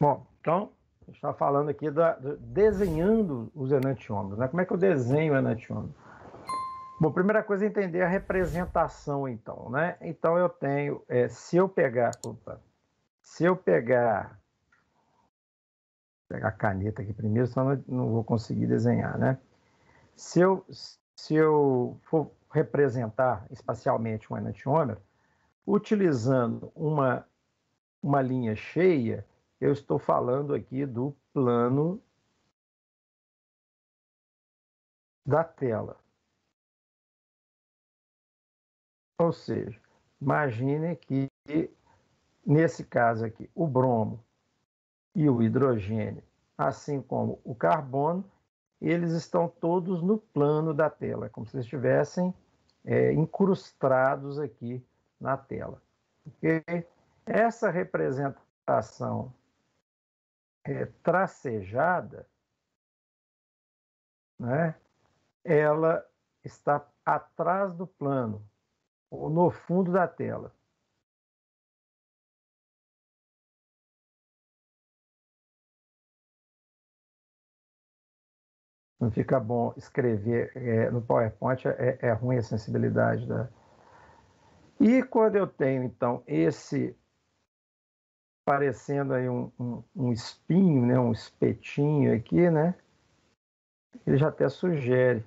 Bom, então, a gente está falando aqui desenhando os enantiômeros, né? Como é que eu desenho o enantiômero? Bom, primeira coisa é entender a representação, então, né? Então, eu tenho, se eu pegar a caneta aqui primeiro, senão eu não vou conseguir desenhar, né? Se eu for representar espacialmente um enantiômero, utilizando uma linha cheia, eu estou falando aqui do plano da tela. Ou seja, imagine que, nesse caso aqui, o bromo e o hidrogênio, assim como o carbono, eles estão todos no plano da tela, como se estivessem incrustados aqui na tela. Porque essa representação tracejada, né, ela está atrás do plano, ou no fundo da tela. Não fica bom escrever no PowerPoint, é ruim a sensibilidade da. E quando eu tenho, então, esse parecendo aí um espinho, né, um espetinho aqui, né, ele já até sugere,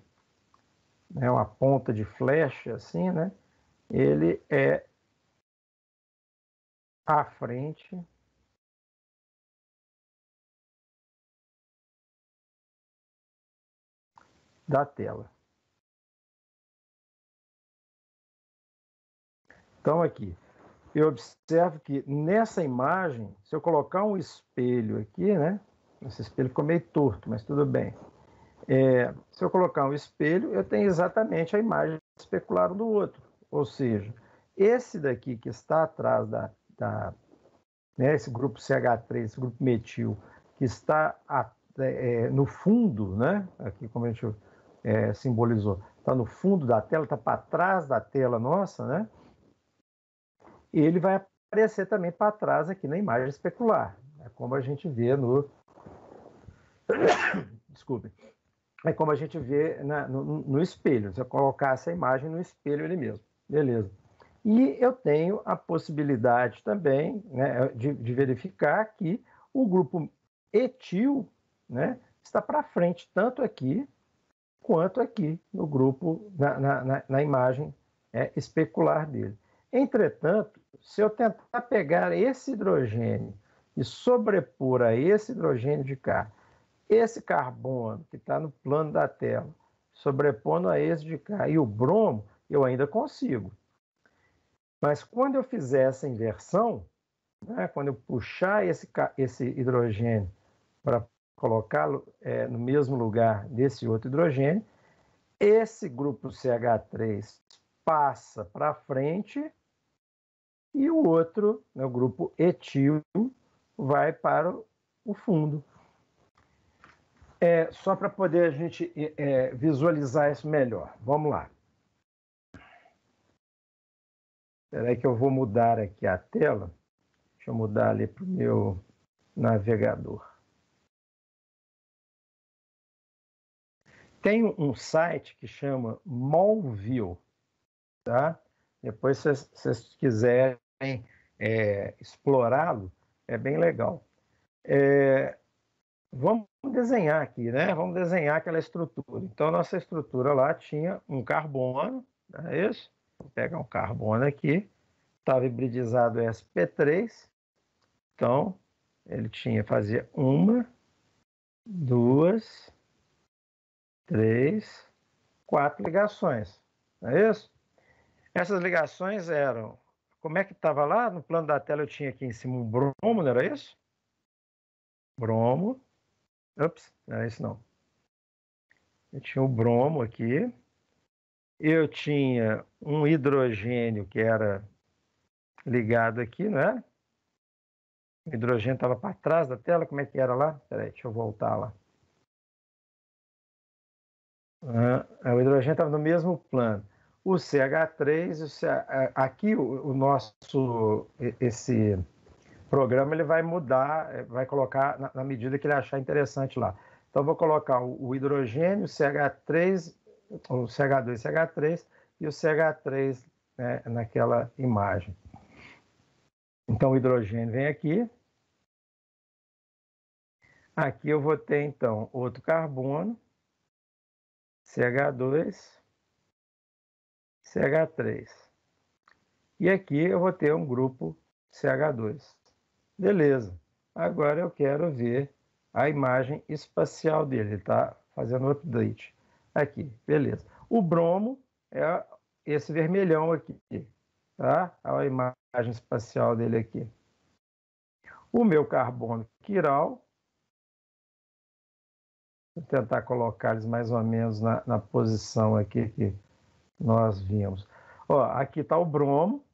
né, uma ponta de flecha, assim, né, ele é à frente da tela. Então, aqui, eu observo que nessa imagem, se eu colocar um espelho aqui, né, esse espelho ficou meio torto, mas tudo bem. Se eu colocar um espelho, eu tenho exatamente a imagem especular do outro. Ou seja, esse daqui que está atrás né, esse grupo CH3, esse grupo metil, que está no fundo, né, aqui como a gente simbolizou, está no fundo da tela, está para trás da tela nossa, né, ele vai aparecer também para trás aqui na imagem especular. É como a gente vê no. Desculpe. É como a gente vê no espelho. Se eu colocar essa imagem no espelho ele mesmo. Beleza. E eu tenho a possibilidade também, né, de verificar que o grupo etil, né, está para frente, tanto aqui quanto aqui no grupo, na imagem especular dele. Entretanto, se eu tentar pegar esse hidrogênio e sobrepor a esse hidrogênio de cá, esse carbono que está no plano da tela, sobrepondo a esse de cá e o bromo, eu ainda consigo. Mas quando eu fizer essa inversão, né, quando eu puxar esse hidrogênio para colocá-lo no mesmo lugar desse outro hidrogênio, esse grupo CH3 passa para frente e o outro, né, o grupo etil, vai para o fundo. Só para poder a gente visualizar isso melhor. Vamos lá. Espera aí que eu vou mudar aqui a tela. Deixa eu mudar ali para o meu navegador. Tem um site que chama Molville, tá? Depois, se vocês quiserem explorá-lo, é bem legal. Vamos desenhar aqui, né? Vamos desenhar aquela estrutura. Então, nossa estrutura lá tinha um carbono, não é isso? Vou pegar um carbono aqui, estava hibridizado sp3, então ele fazia uma, duas, três, quatro ligações, não é isso? Essas ligações eram, como é que estava lá? No plano da tela eu tinha aqui em cima um bromo, não era isso? Bromo, ups, não era isso não. Eu tinha o bromo aqui, eu tinha um hidrogênio que era ligado aqui, não é? O hidrogênio estava para trás da tela, como é que era lá? Espera aí, deixa eu voltar lá. O hidrogênio estava no mesmo plano. O CH3, aqui o nosso, esse programa ele vai mudar, vai colocar na medida que ele achar interessante lá. Então, vou colocar o hidrogênio, o CH3, o CH2, CH3 e o CH3, né, naquela imagem. Então, o hidrogênio vem aqui. Aqui eu vou ter, então, outro carbono, CH2, CH3. E aqui eu vou ter um grupo CH2. Beleza. Agora eu quero ver a imagem espacial dele. Ele está fazendo update. Aqui, beleza. O bromo é esse vermelhão aqui, tá? A imagem espacial dele aqui. O meu carbono quiral, vou tentar colocar eles mais ou menos na posição aqui que nós vimos. Ó, aqui está o bromo,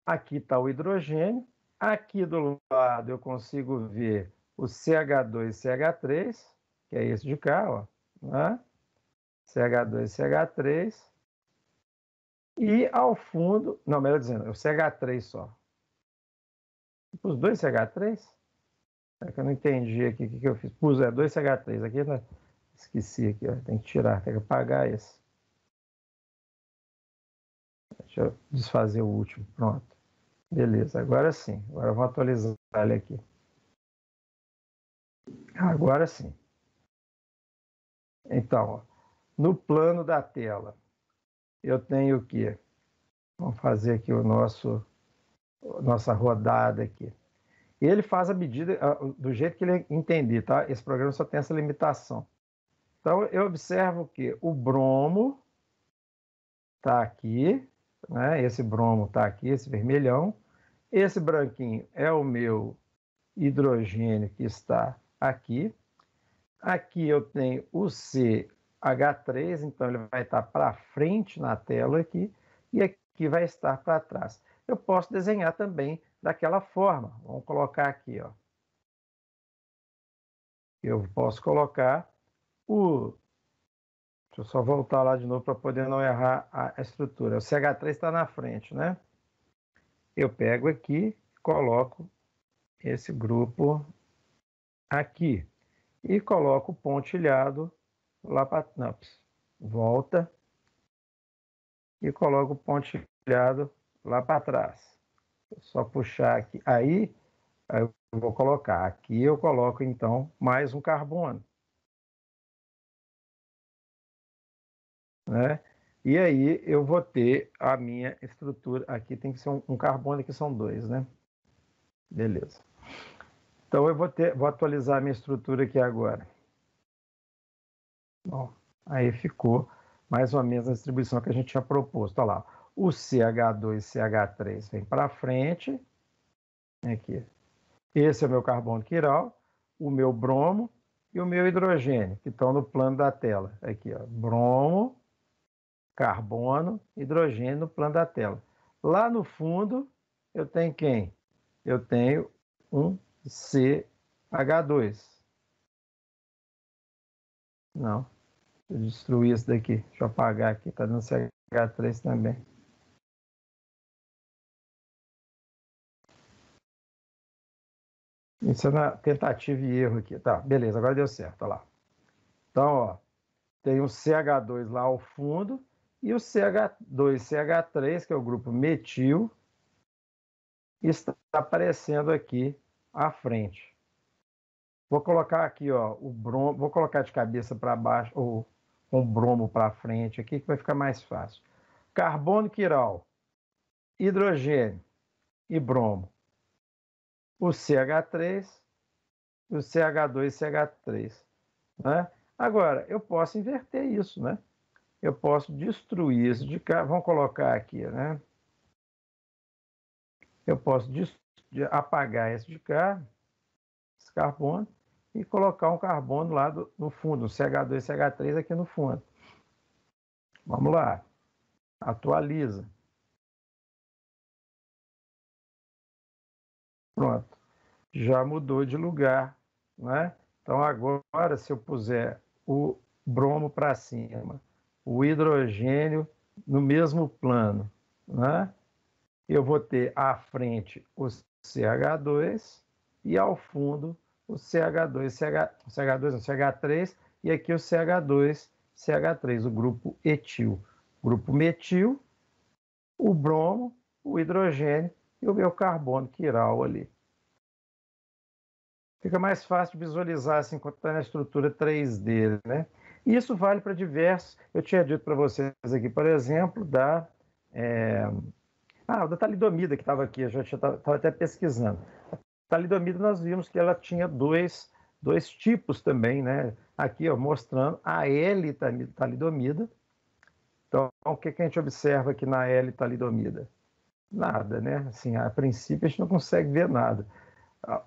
aqui está o hidrogênio, aqui do lado eu consigo ver o CH2 CH3, que é esse de cá, ó, né? CH2 CH3, e ao fundo, não, melhor dizendo, é o CH3 só. Os dois CH3? É que eu não entendi aqui o que eu fiz. Pus, dois CH3 aqui, né? Esqueci aqui, ó. Tem que tirar, tem que apagar esse. Deixa eu desfazer o último, pronto. Beleza, agora sim. Agora eu vou atualizar ele aqui. Agora sim. Então, ó, no plano da tela, eu tenho o quê? Vamos fazer aqui nossa rodada aqui. Ele faz a medida do jeito que ele entender, tá? Esse programa só tem essa limitação. Então, eu observo que o bromo está aqui, né? Esse bromo está aqui, esse vermelhão. Esse branquinho é o meu hidrogênio que está aqui. Aqui eu tenho o CH3, então ele vai estar para frente na tela aqui, e aqui vai estar para trás. Eu posso desenhar também daquela forma. Vamos colocar aqui, ó. Eu posso colocar o... Deixa eu só voltar lá de novo para poder não errar a estrutura. O CH3 está na frente, né? Eu pego aqui, coloco esse grupo aqui e coloco o pontilhado lá para... Não, volta e coloco o pontilhado lá para trás. É só puxar aqui. Aí eu vou colocar. Aqui eu coloco, então, mais um carbono. Né? E aí eu vou ter a minha estrutura. Aqui tem que ser um carbono, aqui são dois, né? Beleza. Então eu vou atualizar a minha estrutura aqui agora. Bom, aí ficou mais ou menos a distribuição que a gente tinha proposto. Olha lá. O CH2 CH3 vem para frente. Aqui. Esse é o meu carbono quiral, o meu bromo e o meu hidrogênio, que estão no plano da tela. Aqui, ó, bromo, carbono, hidrogênio no plano da tela. Lá no fundo, eu tenho quem? Eu tenho um CH2. Não, eu destruí esse daqui. Deixa eu apagar aqui, está dando CH3 também. Isso é na tentativa e erro aqui. Tá, beleza, agora deu certo, olha lá. Então, ó, tem o CH2 lá ao fundo e o CH2CH3, que é o grupo metil, está aparecendo aqui à frente. Vou colocar aqui, ó, o bromo, vou colocar de cabeça para baixo, ou com o bromo para frente aqui, que vai ficar mais fácil. Carbono quiral, hidrogênio e bromo. O CH3 e o CH2CH3, né? Agora, eu posso inverter isso, né? Eu posso destruir isso de cá. Vamos colocar aqui, né? Eu posso apagar esse de cá, esse carbono, e colocar um carbono lá no fundo, um CH2, CH3 aqui no fundo. Vamos lá. Atualiza. Pronto. Já mudou de lugar, né? Então agora, se eu puser o bromo para cima, o hidrogênio no mesmo plano, né? eu vou ter à frente o CH2 e ao fundo o CH2, CH2 não, CH3 e aqui o CH2, CH3, o grupo etil. Grupo metil, o bromo, o hidrogênio e o meu carbono quiral ali. Fica mais fácil de visualizar assim quando está na estrutura 3D, né? E isso vale para diversos. Eu tinha dito para vocês aqui, por exemplo, da talidomida que estava aqui, eu já estava até pesquisando. A talidomida nós vimos que ela tinha dois tipos também, né? Aqui, ó, mostrando a L-talidomida. Então, o que a gente observa aqui na L-talidomida? Nada, né? Assim, a princípio a gente não consegue ver nada.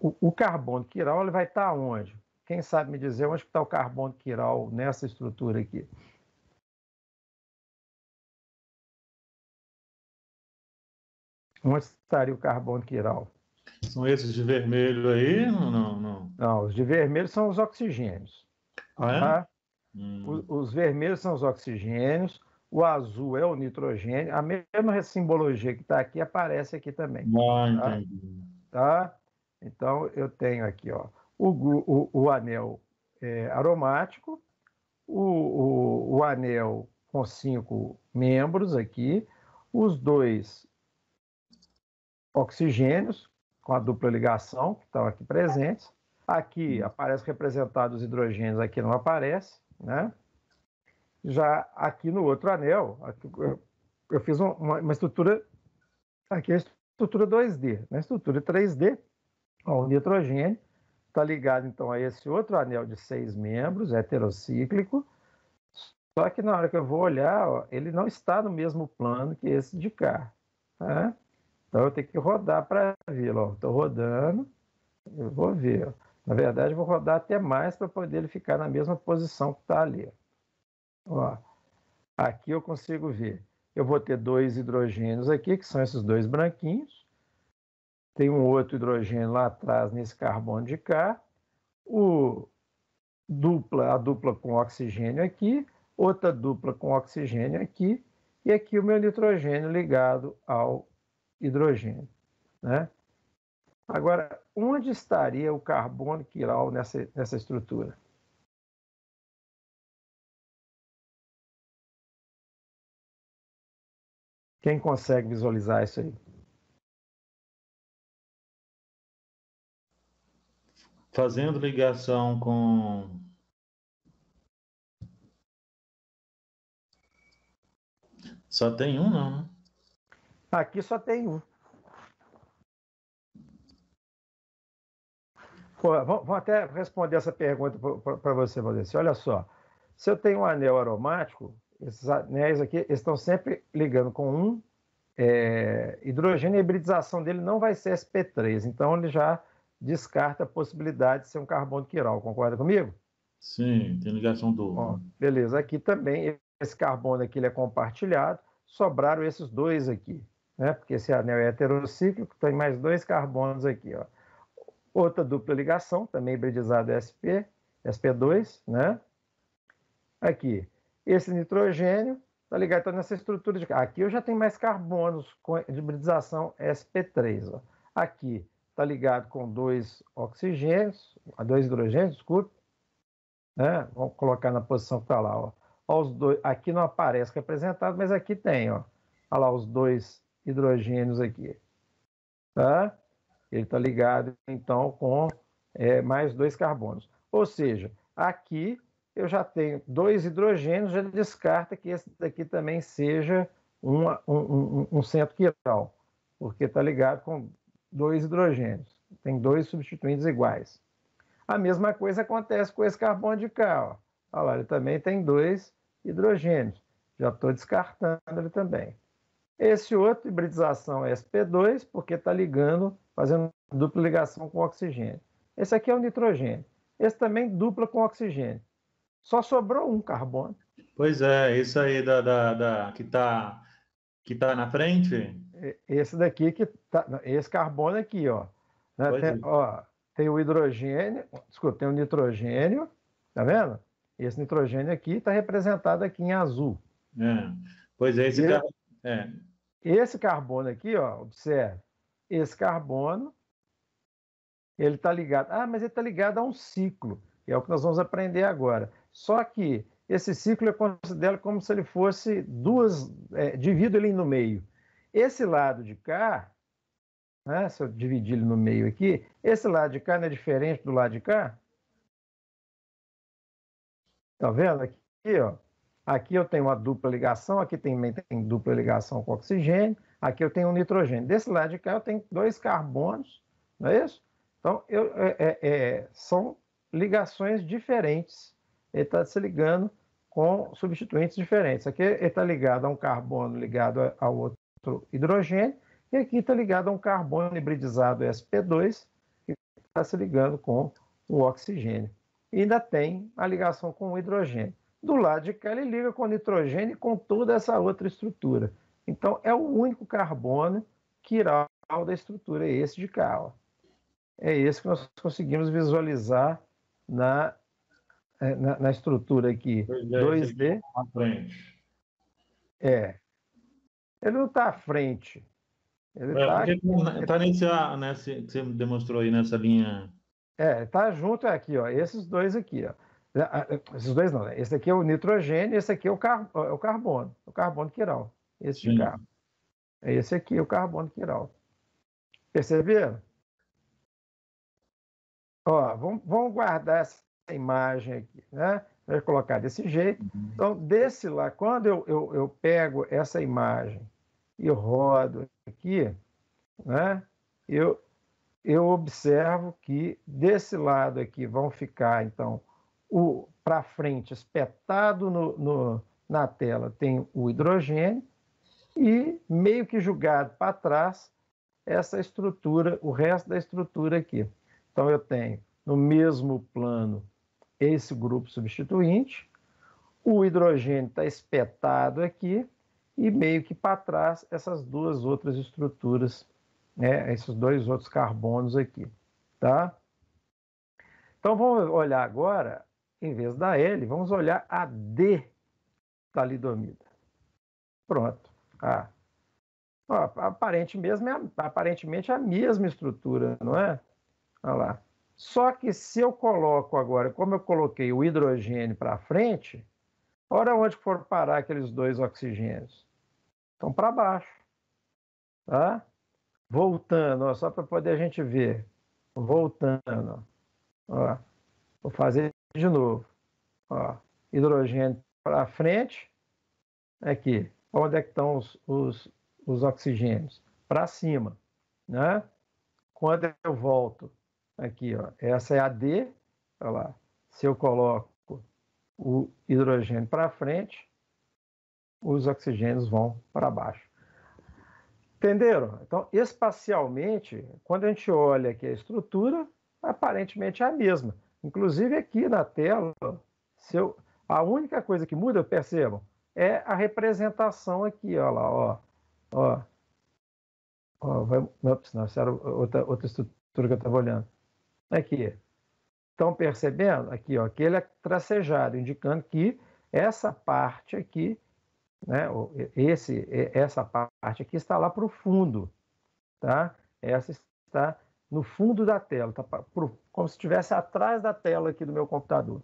O carbono quiral ele vai estar onde? Quem sabe me dizer onde está o carbono quiral nessa estrutura aqui? Onde estaria o carbono quiral? São esses de vermelho aí? Não, não, não. Não, os de vermelho são os oxigênios. Ah, é? Tá? Os vermelhos são os oxigênios, o azul é o nitrogênio, a mesma simbologia que está aqui aparece aqui também. Ah, Tá? entendi. Tá? Então, eu tenho aqui ó, o anel aromático, o anel com 5 membros aqui, os dois oxigênios com a dupla ligação, que estão aqui presentes. Aqui aparece representado os hidrogênios, aqui não aparece, né? Já aqui no outro anel, aqui, eu fiz uma estrutura, aqui é a estrutura 2D. Na estrutura 3D, ó, o nitrogênio está ligado então a esse outro anel de 6 membros, heterocíclico, só que na hora que eu vou olhar, ó, ele não está no mesmo plano que esse de cá. Tá? Então eu tenho que rodar para ver. Estou rodando, eu vou ver. Ó. Na verdade, eu vou rodar até mais para poder ele ficar na mesma posição que está ali. Ó. Aqui eu consigo ver. Eu vou ter dois hidrogênios aqui, que são esses dois branquinhos. Tem um outro hidrogênio lá atrás, nesse carbono de cá. A dupla com oxigênio aqui. Outra dupla com oxigênio aqui. E aqui o meu nitrogênio ligado ao hidrogênio. Né? Agora, onde estaria o carbono quiral nessa estrutura? Quem consegue visualizar isso aí? Fazendo ligação com... Só tem um, não, né? Aqui só tem um. Pô, vamos até responder essa pergunta para você, Valdeci. Olha só, se eu tenho um anel aromático, esses anéis aqui estão sempre ligando com um hidrogênio, a hibridização dele não vai ser sp3, então ele já descarta a possibilidade de ser um carbono quiral, concorda comigo? Sim, tem ligação dupla. Ó, beleza, aqui também, esse carbono aqui ele é compartilhado, sobraram esses dois aqui, né? Porque esse anel é heterocíclico, tem mais dois carbonos aqui, ó. Outra dupla ligação, também hibridizado sp2, né? Aqui, esse nitrogênio está ligado então, nessa estrutura de cá. Aqui eu já tenho mais carbonos com hibridização sp3. Ó. Aqui está ligado com dois oxigênios, dois hidrogênios, desculpe. Né? Vamos colocar na posição que está lá. Ó. Ó, os dois, aqui não aparece representado, mas aqui tem. Ó. Olha lá os dois hidrogênios aqui. Tá? Ele está ligado, então, com mais dois carbonos. Ou seja, aqui eu já tenho dois hidrogênios, já descarta que esse daqui também seja um centro quiral, porque está ligado com dois hidrogênios. Tem dois substituintes iguais. A mesma coisa acontece com esse carbono de cá. Ó. Olha lá, ele também tem dois hidrogênios. Já estou descartando ele também. Esse outro, hibridização é sp2, porque está ligando, fazendo dupla ligação com oxigênio. Esse aqui é o nitrogênio. Esse também dupla com oxigênio. Só sobrou um carbono. Pois é, isso aí que tá na frente. Esse daqui que tá, esse carbono aqui, ó. Né? Tem o hidrogênio, desculpa, tem o nitrogênio, tá vendo? Esse nitrogênio aqui está representado aqui em azul. É. Pois é, esse Ele, carro. É. esse carbono aqui, ó, observe, esse carbono, ele está ligado. Ah, mas ele está ligado a um ciclo, que é o que nós vamos aprender agora. Só que esse ciclo eu considero como se ele fosse duas, divido ele no meio. Esse lado de cá, né, se eu dividir ele no meio aqui, esse lado de cá não é diferente do lado de cá? Tá vendo aqui, ó? Aqui eu tenho uma dupla ligação, aqui também tem dupla ligação com oxigênio, aqui eu tenho um nitrogênio. Desse lado de cá eu tenho dois carbonos, não é isso? Então, são ligações diferentes. Ele está se ligando com substituintes diferentes. Aqui ele está ligado a um carbono ligado ao outro hidrogênio, e aqui está ligado a um carbono hibridizado sp2, que está se ligando com o oxigênio. E ainda tem a ligação com o hidrogênio. Do lado de cá, ele liga com o nitrogênio e com toda essa outra estrutura. Então, é o único carbono quiral da estrutura, é esse de cá. Ó. É esse que nós conseguimos visualizar na estrutura aqui, 2D. À frente. Ele não está à frente. Ele está Porque está nesse que você demonstrou aí, nessa linha. Está junto aqui, ó, esses dois aqui. Ó. Esses dois não, né? Esse aqui é o nitrogênio, esse aqui é o carbono quiral. Esse de cá. É esse aqui, o carbono quiral. Perceberam? Ó, vamos guardar essa imagem aqui, né? Vou colocar desse jeito. Então, desse lá, quando eu pego essa imagem e rodo aqui, né? Eu observo que desse lado aqui vão ficar, então, para frente, espetado na tela, tem o hidrogênio e meio que jogado para trás essa estrutura, o resto da estrutura aqui. Então, eu tenho no mesmo plano esse grupo substituinte, o hidrogênio está espetado aqui e meio que para trás essas duas outras estruturas, né, esses dois outros carbonos aqui, tá? Então, vamos olhar agora, em vez da L, vamos olhar a D talidomida. Pronto. Aparentemente é a mesma estrutura, não é? Olha lá. Só que se eu coloco agora, como eu coloquei o hidrogênio para frente, olha onde foram parar aqueles dois oxigênios. Estão para baixo. Tá? Voltando, ó, só para poder a gente ver. Voltando. Ó. Vou fazer de novo. Ó. Hidrogênio para frente. Aqui. Onde é que estão os oxigênios? Para cima. Né? Quando eu volto aqui, ó, essa é a D. Olha lá. Se eu coloco o hidrogênio para frente, os oxigênios vão para baixo. Entenderam? Então, espacialmente, quando a gente olha aqui a estrutura, aparentemente é a mesma. Inclusive aqui na tela, a única coisa que muda, percebam, é a representação aqui, ó lá, ó. Não, essa era outra estrutura que eu estava olhando. Aqui. Estão percebendo? Aqui, ó, que ele é tracejado, indicando que essa parte aqui, né, essa parte aqui está lá para o fundo, tá? Essa está no fundo da tela, tá como se estivesse atrás da tela aqui do meu computador,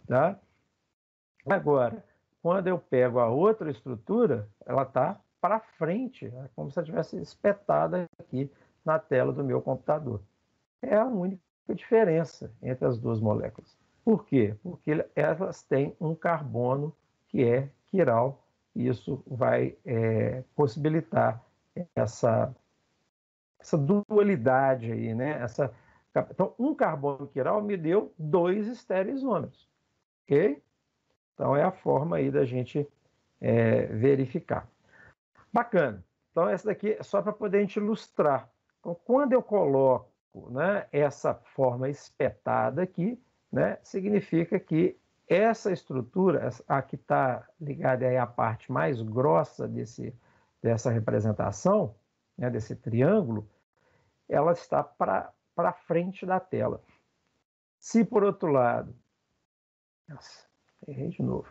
tá? Agora, quando eu pego a outra estrutura, ela está para frente, é como se ela estivesse espetada aqui na tela do meu computador. É a única diferença entre as duas moléculas. Por quê? Porque elas têm um carbono que é quiral. Isso vai possibilitar essa dualidade aí, né? Então, um carbono quiral me deu 2 estereoisômeros, ok? Então, é a forma aí da gente verificar. Bacana. Então, essa daqui é só para poder a gente ilustrar. Então, quando eu coloco, né, essa forma espetada aqui, né, significa que essa estrutura, a que está ligada aí à parte mais grossa dessa representação, né, desse triângulo, ela está para frente da tela. Se por outro lado, nossa, errei de novo.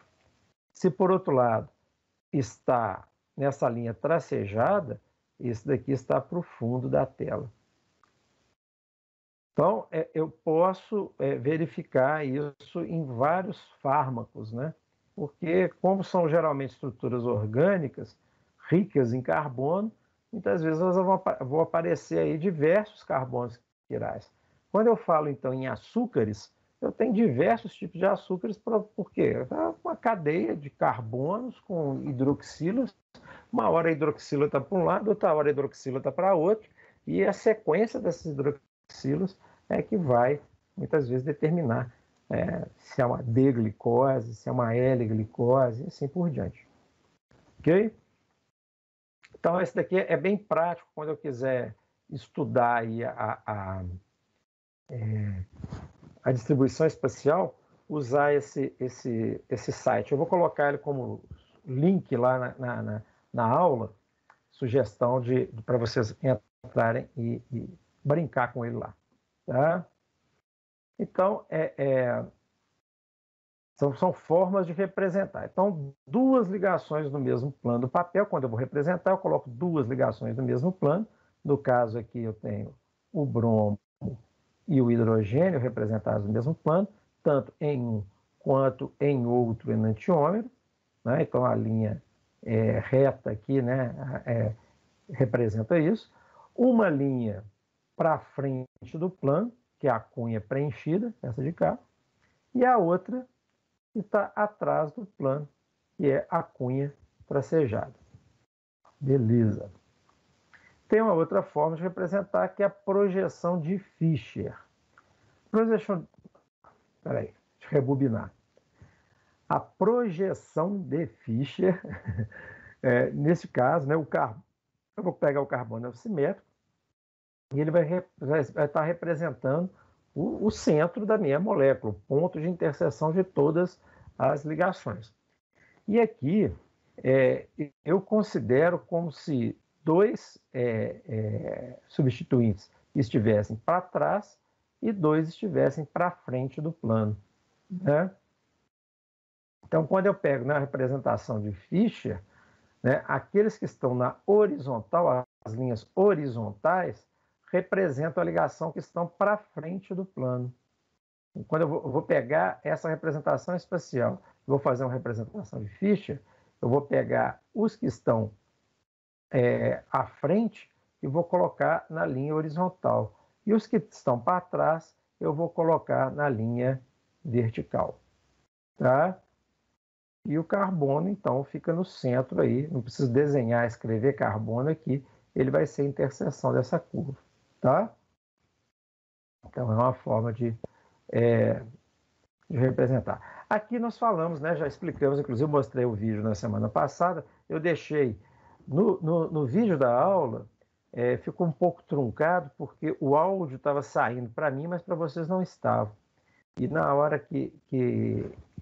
Se por outro lado está nessa linha tracejada, esse daqui está para o fundo da tela. Então, eu posso verificar isso em vários fármacos, né? Porque, como são geralmente estruturas orgânicas, ricas em carbono, muitas vezes elas vão aparecer aí diversos carbonos quirais. Quando eu falo, então, em açúcares, eu tenho diversos tipos de açúcares, por quê? Uma cadeia de carbonos com hidroxilas, uma hora a hidroxila está para um lado, outra hora a hidroxila está para outro, e a sequência dessas hidroxilas é que vai, muitas vezes, determinar se é uma D-glicose, se é uma L-glicose, e assim por diante. Ok? Então, esse daqui é bem prático quando eu quiser estudar aí a distribuição espacial, usar esse site. Eu vou colocar ele como link lá na aula, sugestão para vocês entrarem e brincar com ele lá. Tá? Então, são formas de representar. Então, duas ligações no mesmo plano do papel. Quando eu vou representar, eu coloco duas ligações no mesmo plano. No caso aqui, eu tenho o bromo e o hidrogênio representados no mesmo plano, tanto em um quanto em outro enantiômero. Né? Então, a linha reta aqui, né, representa isso. Uma linha para frente do plano, que é a cunha preenchida, essa de cá, e a outra que está atrás do plano, que é a cunha tracejada. Beleza. Tem uma outra forma de representar, que é a projeção de Fischer. Espera aí, deixa eu rebobinar. A projeção de Fischer, nesse caso, né, eu vou pegar o carbono assimétrico, e ele vai estar representando o centro da minha molécula, o ponto de interseção de todas as ligações. E aqui eu considero como se dois substituintes estivessem para trás e dois estivessem para frente do plano. Né? Então, quando eu pego na representação de Fischer, né, aqueles que estão na horizontal, as linhas horizontais, representam a ligação que estão para frente do plano. Quando eu vou pegar essa representação espacial, vou fazer uma representação de Fischer, eu vou pegar os que estão à frente e vou colocar na linha horizontal. E os que estão para trás, eu vou colocar na linha vertical. Tá? E o carbono, então, fica no centro aí. Não preciso desenhar, escrever carbono aqui. Ele vai ser a interseção dessa curva. Tá? Então, é uma forma de representar. Aqui nós falamos, né, já explicamos, inclusive mostrei o vídeo na semana passada, eu deixei no vídeo da aula, ficou um pouco truncado, porque o áudio estava saindo para mim, mas para vocês não estava. E na hora que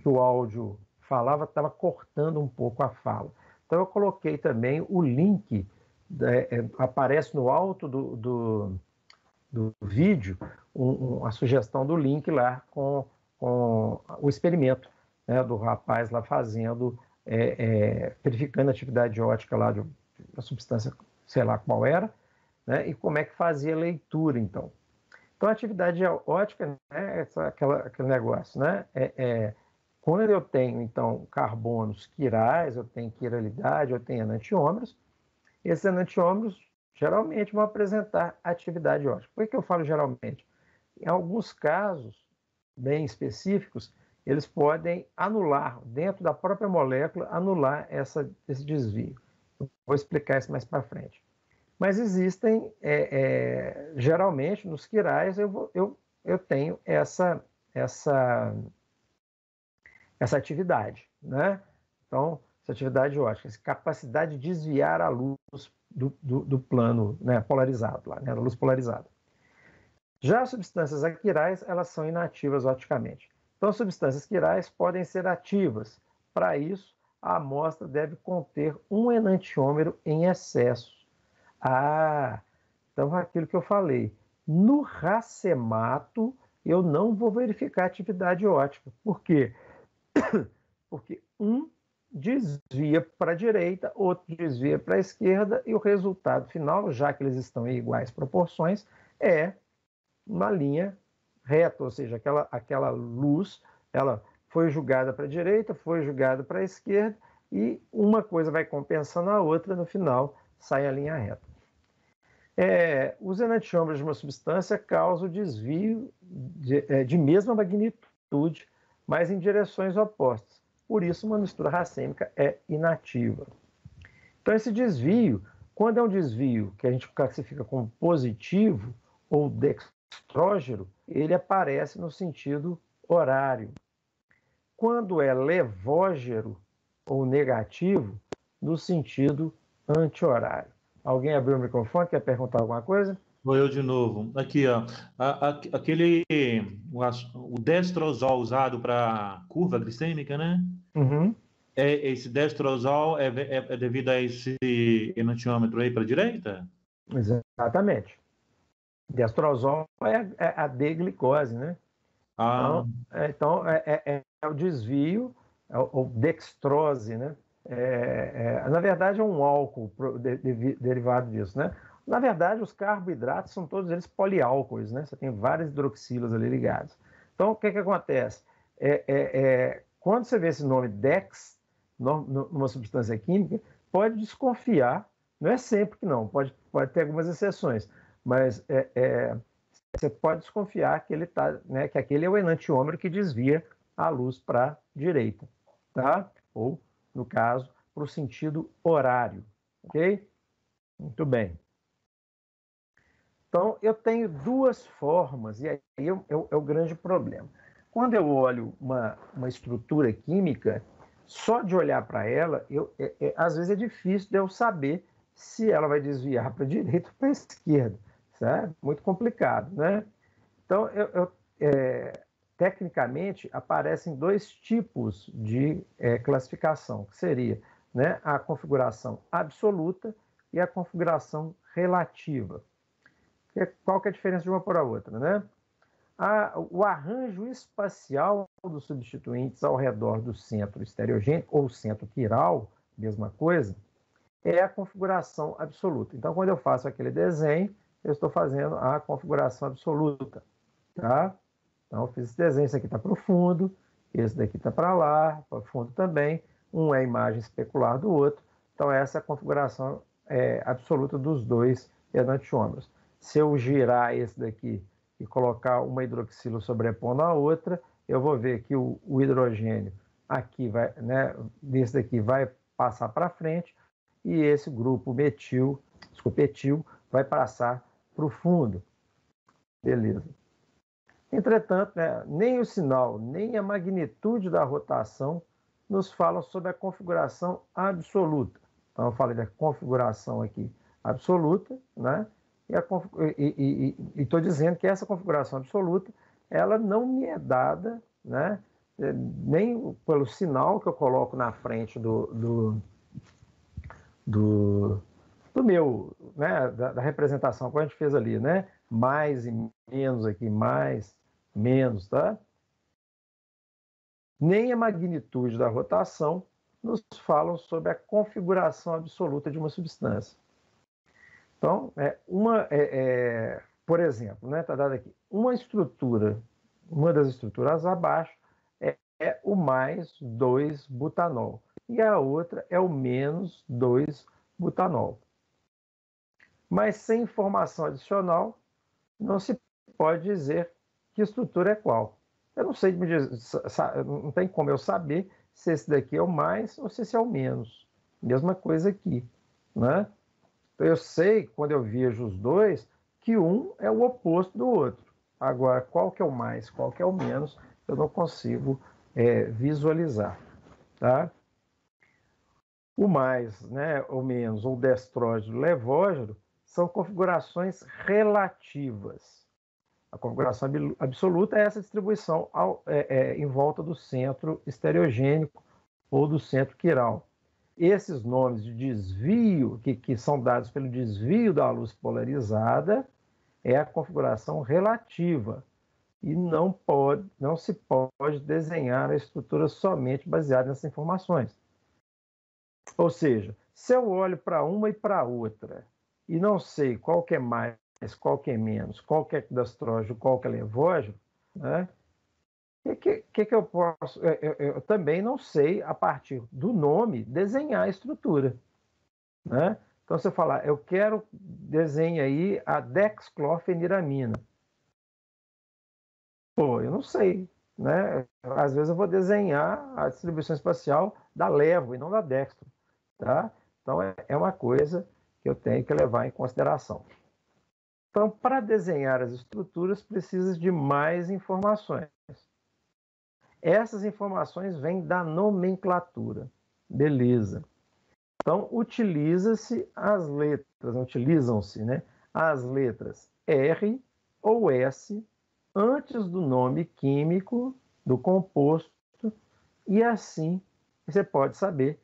o áudio falava, estava cortando um pouco a fala. Então eu coloquei também o link, aparece no alto do vídeo, a sugestão do link lá com o experimento, né, do rapaz lá fazendo, verificando a atividade ótica lá de uma substância, sei lá qual era, né, e como é que fazia a leitura, então. Então, a atividade ótica, né, aquele negócio, né, quando eu tenho, então, carbonos quirais, eu tenho quiralidade, eu tenho enantiômeros, esses enantiômeros geralmente vão apresentar atividade ótica. Por que eu falo geralmente? Em alguns casos bem específicos, eles podem anular, dentro da própria molécula, anular esse desvio. Eu vou explicar isso mais para frente. Mas existem, geralmente, nos quirais, eu tenho essa atividade, né? Então, essa atividade ótica, essa capacidade de desviar a luz do plano, né, polarizado, lá, né, da luz polarizada. Já as substâncias aquirais, elas são inativas oticamente. Então, as substâncias quirais podem ser ativas. Para isso, a amostra deve conter um enantiômero em excesso. Então aquilo que eu falei. No racemato, eu não vou verificar atividade ótica. Por quê? Porque um desvia para a direita, outro desvia para a esquerda, e o resultado final, já que eles estão em iguais proporções, é uma linha reta, ou seja, aquela luz, ela foi jogada para a direita, foi jogada para a esquerda, e uma coisa vai compensando a outra, no final sai a linha reta. Os enantiômeros de uma substância causam desvio de mesma magnitude, mas em direções opostas. Por isso, uma mistura racêmica é inativa. Então, esse desvio, quando é um desvio que a gente classifica como positivo ou dextrógeno, ele aparece no sentido horário. Quando é levógeno ou negativo, no sentido anti-horário. Alguém abriu o microfone, quer perguntar alguma coisa? Vou eu de novo. Aqui, ó. Aquele, o destrozol usado para curva glicêmica, né? Uhum. Esse destrozol é devido a esse enantiômetro aí para a direita? Exatamente. Destrozol é a D-glicose, né? Ah, Então é o desvio, ou dextrose, né? Na verdade, é um álcool derivado disso, né? Na verdade, os carboidratos são todos eles poliálcoois, né? Você tem várias hidroxilas ali ligadas. Então, o que acontece? Quando você vê esse nome dex numa substância química, pode desconfiar, não é sempre que não, pode ter algumas exceções, mas você pode desconfiar que né, que aquele é o enantiômero que desvia a luz para a direita, tá? Ou, no caso, para o sentido horário, ok? Muito bem. Então, eu tenho duas formas, e aí é o grande problema. Quando eu olho uma estrutura química, só de olhar para ela, às vezes é difícil de eu saber se ela vai desviar para a direita ou para a esquerda, certo? Muito complicado, né? Então, tecnicamente, aparecem dois tipos de classificação, que seria, né, a configuração absoluta e a configuração relativa. Qual que é a diferença de uma para a outra, né? O arranjo espacial dos substituintes ao redor do centro estereogênico, ou centro quiral, mesma coisa, é a configuração absoluta. Então, quando eu faço aquele desenho, eu estou fazendo a configuração absoluta, tá? Então, eu fiz esse desenho, esse aqui está para o fundo, esse daqui está para lá, para o fundo também, um é a imagem especular do outro. Então, essa é a configuração absoluta dos dois enantiômeros. Se eu girar esse daqui e colocar uma hidroxila sobrepondo a outra, eu vou ver que o hidrogênio aqui vai, né, desse daqui vai passar para frente e esse grupo etil vai passar para o fundo. Beleza. Entretanto, né, nem o sinal, nem a magnitude da rotação nos falam sobre a configuração absoluta. Então, eu falei da configuração aqui absoluta, né? E estou dizendo que essa configuração absoluta, ela não me é dada, né, nem pelo sinal que eu coloco na frente do meu, né, da representação que a gente fez ali, né? Mais e menos aqui, mais, menos, tá? Nem a magnitude da rotação nos falam sobre a configuração absoluta de uma substância. Então, por exemplo, né, está dado aqui, uma das estruturas abaixo é o mais 2-butanol e a outra é o menos 2-butanol. Mas sem informação adicional, não se pode dizer que estrutura é qual. Eu não sei me dizer, não tem como eu saber se esse daqui é o mais ou se esse é o menos. Mesma coisa aqui, né? Então, eu sei, quando eu vejo os dois, que um é o oposto do outro. Agora, qual que é o mais, qual que é o menos, eu não consigo visualizar, tá? O mais, né, ou menos, ou destrógeno, levógeno, são configurações relativas. A configuração absoluta é essa distribuição em volta do centro estereogênico ou do centro quiral. Esses nomes de desvio, que são dados pelo desvio da luz polarizada, é a configuração relativa. E não se pode desenhar a estrutura somente baseada nessas informações. Ou seja, se eu olho para uma e para outra e não sei qual que é mais, qual que é menos, qual que é cadastrógeno, qual que é levógeno, né? Que eu posso? Eu também não sei, a partir do nome, desenhar a estrutura, né? Então, se eu falar, eu quero desenhar aí a dexclorfeniramina. Pô, eu não sei, né? Às vezes eu vou desenhar a distribuição espacial da levo e não da dextro, tá? Então, é uma coisa que eu tenho que levar em consideração. Então, para desenhar as estruturas, precisa de mais informações. Essas informações vêm da nomenclatura. Beleza. Então, utilizam-se, né, as letras R ou S antes do nome químico do composto, e assim você pode saber,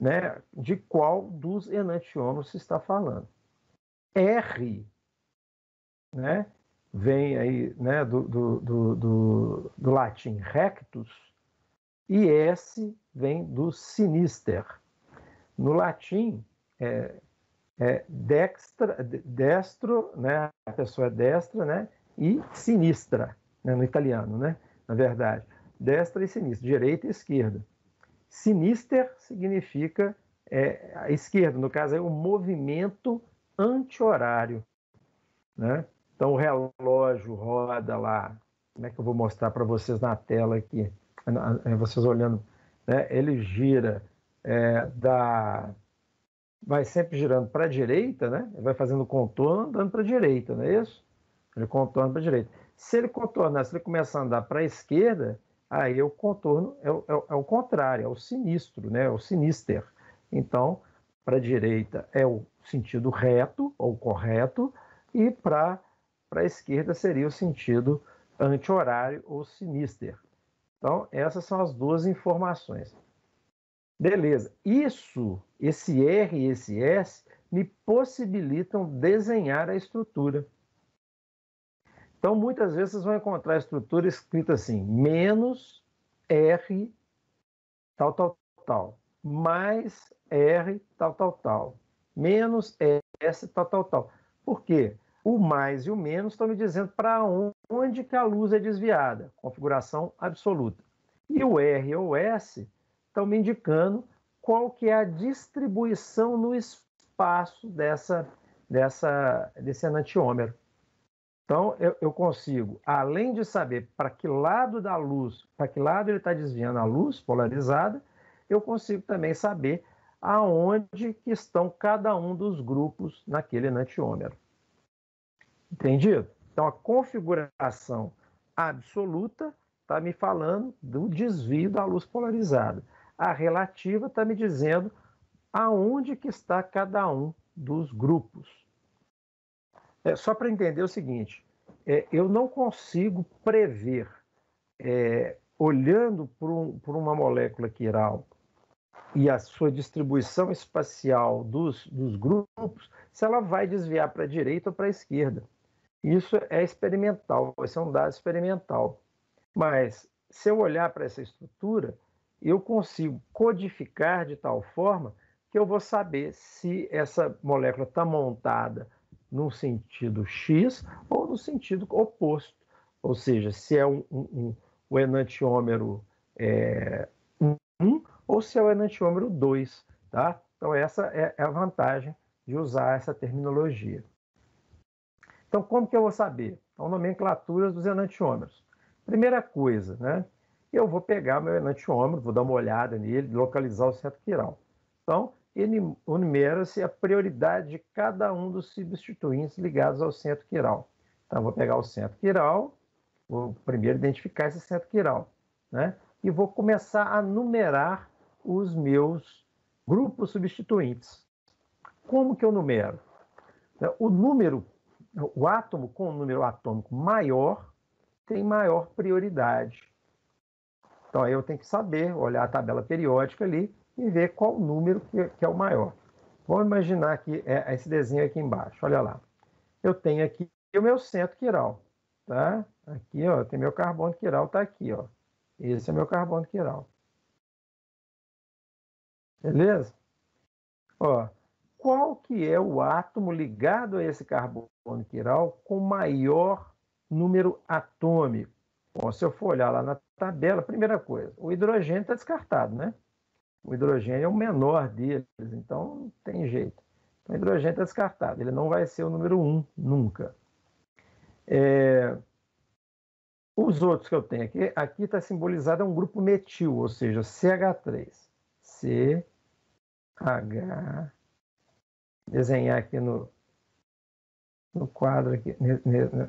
né, de qual dos enantiomers se está falando. R, né, vem aí, né, do latim rectus, e S vem do sinister. No latim, destro, né, a pessoa é destra, né, e sinistra, né, no italiano, né, na verdade. Destra e sinistra, direita e esquerda. Sinister significa a esquerda, no caso é o movimento anti-horário, né? Então o relógio roda lá, como é que eu vou mostrar para vocês na tela aqui, vocês olhando, né? Ele gira vai sempre girando para a direita, né? Ele vai fazendo contorno andando para a direita, não é isso? Ele contorna para a direita. Se ele contornar, se ele começar a andar para a esquerda, aí o contorno é o contrário, é o sinistro, né? É o sinister. Então, para a direita é o sentido reto ou correto, e para a esquerda seria o sentido anti-horário ou sinister. Então, essas são as duas informações. Beleza. Esse R e esse S, me possibilitam desenhar a estrutura. Então, muitas vezes vocês vão encontrar a estrutura escrita assim, menos R, tal, tal, tal, mais R, tal, tal, tal, menos S, tal, tal, tal. Por quê? O mais e o menos estão me dizendo para onde que a luz é desviada, configuração absoluta. E o R ou S estão me indicando qual que é a distribuição no espaço desse enantiômero. Então, eu consigo, além de saber para que lado da luz, para que lado ele está desviando a luz polarizada, eu consigo também saber aonde que estão cada um dos grupos naquele enantiômero. Entendido? Então, a configuração absoluta está me falando do desvio da luz polarizada. A relativa está me dizendo aonde que está cada um dos grupos. Só para entender o seguinte, eu não consigo prever, olhando por uma molécula quiral e a sua distribuição espacial dos grupos, se ela vai desviar para a direita ou para a esquerda. Isso é experimental, esse é um dado experimental. Mas, se eu olhar para essa estrutura, eu consigo codificar de tal forma que eu vou saber se essa molécula está montada no sentido X ou no sentido oposto. Ou seja, se é o enantiômero 1 ou se é o enantiômero 2. Tá? Então, essa é a vantagem de usar essa terminologia. Então, como que eu vou saber? Então, nomenclaturas dos enantiômeros. Primeira coisa, né? Eu vou pegar meu enantiômero, vou dar uma olhada nele, localizar o centro quiral. Então, ele enumera-se a prioridade de cada um dos substituintes ligados ao centro quiral. Então, eu vou pegar o centro quiral, vou primeiro identificar esse centro quiral, né? E vou começar a numerar os meus grupos substituintes. Como que eu numero? O átomo com o número atômico maior tem maior prioridade. Então, aí eu tenho que saber, olhar a tabela periódica ali e ver qual número que é o maior. Vamos imaginar que esse desenho aqui embaixo. Olha lá. Eu tenho aqui o meu centro quiral. Tá? Aqui, ó, tem meu carbono quiral, está aqui. Ó. Esse é meu carbono quiral. Beleza? Ó, qual que é o átomo ligado a esse carbono quiral com maior número atômico? Bom, se eu for olhar lá na tabela, primeira coisa, o hidrogênio está descartado, né? O hidrogênio é o menor deles, então não tem jeito. Então, o hidrogênio está descartado, ele não vai ser o número 1, nunca. Os outros que eu tenho aqui está simbolizado um grupo metil, ou seja, CH3. CH, desenhar aqui no quadro, aqui,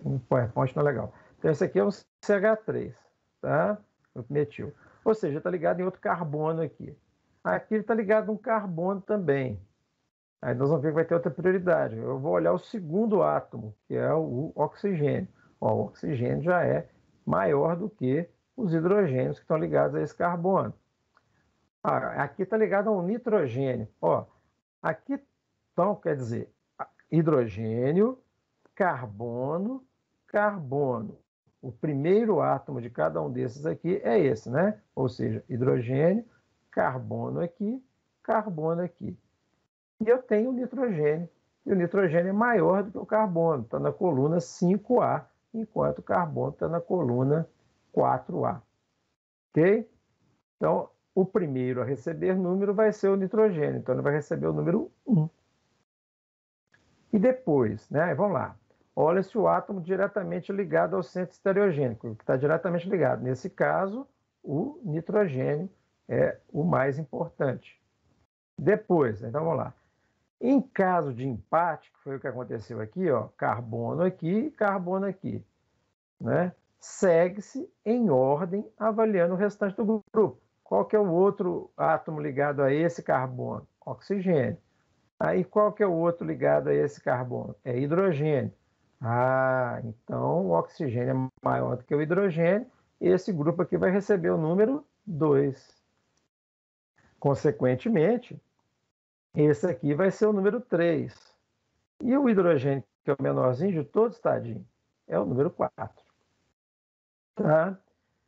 no PowerPoint não é legal. Então, esse aqui é um CH3, tá? Grupo metil. Ou seja, está ligado em outro carbono aqui. Aqui ele está ligado a um carbono também. Aí nós vamos ver que vai ter outra prioridade. Eu vou olhar o segundo átomo, que é o oxigênio. Ó, o oxigênio já é maior do que os hidrogênios que estão ligados a esse carbono. Aqui está ligado ao nitrogênio. Ó, aqui, então, quer dizer, hidrogênio, carbono, carbono. O primeiro átomo de cada um desses aqui é esse, né? Ou seja, hidrogênio, carbono aqui, carbono aqui. E eu tenho o nitrogênio. E o nitrogênio é maior do que o carbono, está na coluna 5A, enquanto o carbono está na coluna 4A. Ok? Então, o primeiro a receber número vai ser o nitrogênio, então ele vai receber o número 1. E depois, né? Vamos lá. Olha-se o átomo diretamente ligado ao centro estereogênico, que está diretamente ligado. Nesse caso, o nitrogênio é o mais importante. Depois, então vamos lá. Em caso de empate, que foi o que aconteceu aqui, ó, carbono aqui, carbono aqui, né? Segue-se em ordem avaliando o restante do grupo. Qual que é o outro átomo ligado a esse carbono? Oxigênio. Aí qual que é o outro ligado a esse carbono? É hidrogênio. Então o oxigênio é maior do que o hidrogênio, e esse grupo aqui vai receber o número 2. Consequentemente, esse aqui vai ser o número 3. E o hidrogênio, que é o menorzinho de todos, tadinho, é o número 4. Tá?